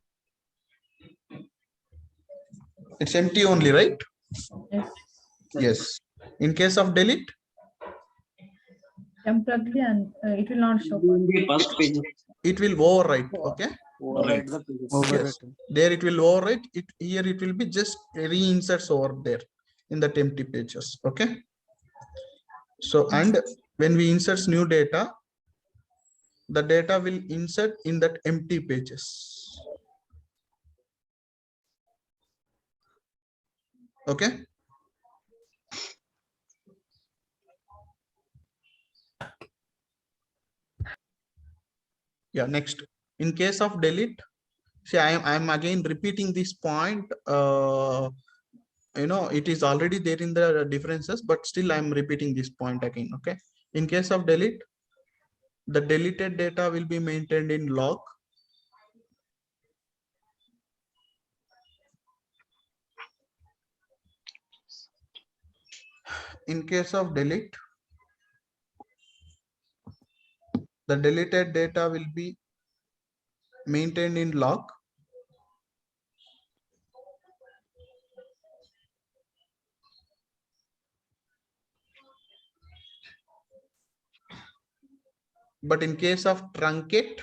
It's empty only, right? Yes. Yes. In case of delete, temporarily, and it will not show. First page. It will overwrite. Okay. Override the pages. Yes. There it will overwrite it. Here it will be just reinserts over there in that empty pages. Okay. So, and when we insert new data, the data will insert in that empty pages. Okay. Yeah, next, in case of delete, see, I'm again repeating this point. You know, it is already there in the differences, but still I'm repeating this point again. Okay. In case of delete, the deleted data will be maintained in log. In case of delete, the deleted data will be maintained in log. But in case of truncate,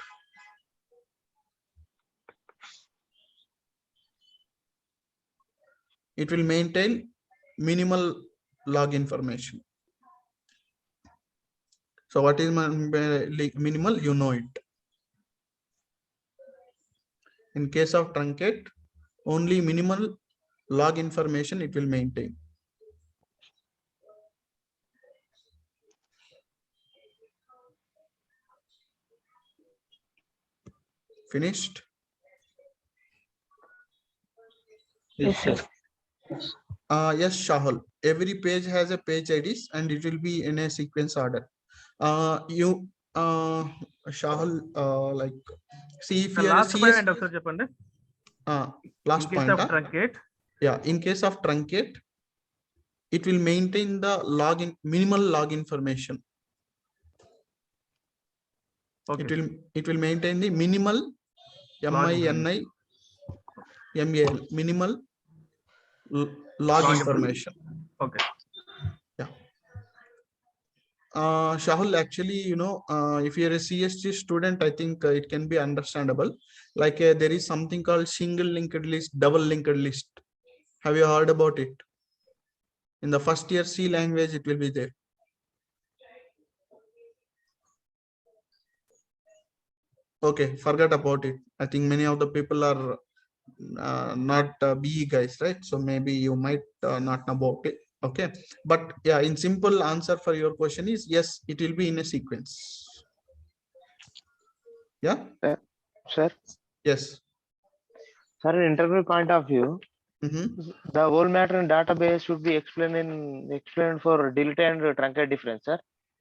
it will maintain minimal log information. So what is minimal? You know it. In case of truncate, only minimal log information it will maintain. Finished? Yes, sir. Yes, Shahul. Every page has a page IDs and it will be in a sequence order. Shahul, like, see if you are last CS, point, last in case point. of truncate. Yeah, in case of truncate, it will maintain the login minimal log information. Okay. It will maintain the minimal MINI MAL minimal log information. Okay. Yeah. Shahul, actually, you know, if you're a CSG student, I think it can be understandable. Like there is something called single linked list, double linked list. Have you heard about it? In the first year C language, it will be there. Okay, forget about it. I think many of the people are not BE guys, right? So maybe you might not know about it. Okay, but yeah, in simple answer for your question is yes, it will be in a sequence. Yeah. Sir. Yes. Sir, in interview point of view, the whole matter in database should be explained for delete and truncate difference, sir.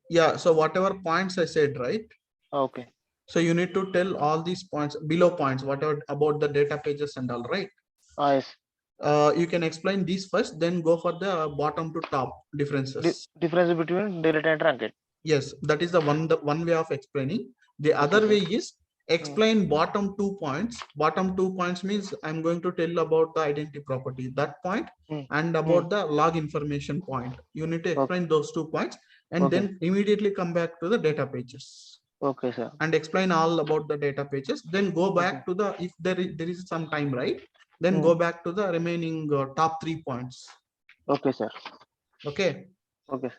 Yeah. So whatever points I said, right? Okay. So you need to tell all these points, below points, whatever about the data pages and all, right? Yes. You can explain these first, then go for the bottom to top differences. Difference between delete and truncate. Yes, that is the one way of explaining. The other way is explain bottom 2 points. Bottom 2 points means I'm going to tell about the identity property, that point, and about the log information point. You need to explain those 2 points and then immediately come back to the data pages. Okay, sir. And explain all about the data pages. Then go back to the, if there is some time, right? Then go back to the remaining top 3 points. Okay, sir. Okay. Okay.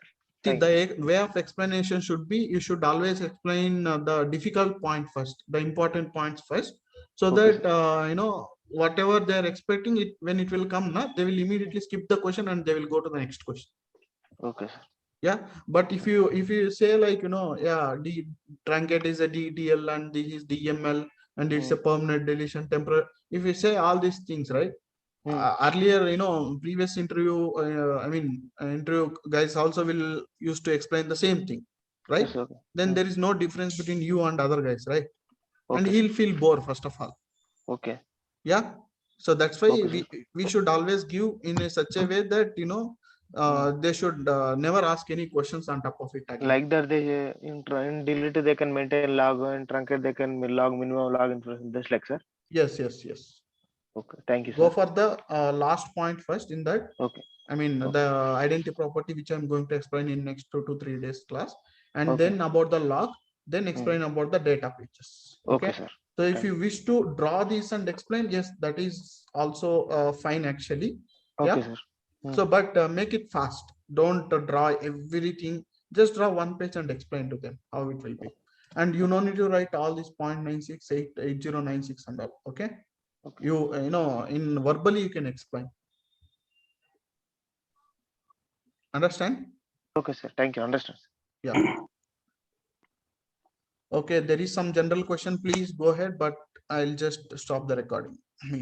See, the way of explanation should be, you should always explain the difficult point first, the important points first, so that you know, whatever they're expecting it, when it will come, they will immediately skip the question and they will go to the next question. Okay. Yeah, but if you say, like, you know, yeah, the truncate is a DDL and this is DML and it's a permanent deletion, temporary, if you say all these things, right? Earlier, you know, previous interview, interview guys also will used to explain the same thing, right? Yes, okay. Then there is no difference between you and other guys, right? And Okay. he'll feel bored first of all. Okay. Yeah. So that's why we should always give in a such a way that, you know, they should never ask any questions on top of it again. Like that, they in delete they can maintain log, and truncate they can log minimum log information. Just like, sir. Yes. Okay. Thank you, sir. Go for the last point first in that. Okay. I mean, the identity property, which I'm going to explain in next 2 to 3 days class. and then about the log, then explain about the data pages. Okay, sir. So if you wish to draw this and explain, yes, that is also fine actually. Okay, Yeah. sir. So, but make it fast. Don't draw everything. Just draw one page and explain to them how it will be. And you don't need to write all these 0.96, 8096 and all. Okay. You know, in verbally you can explain. Understand? Okay, sir. Thank you. Understand. Yeah. Okay, there is some general question. Please go ahead, but I'll just stop the recording.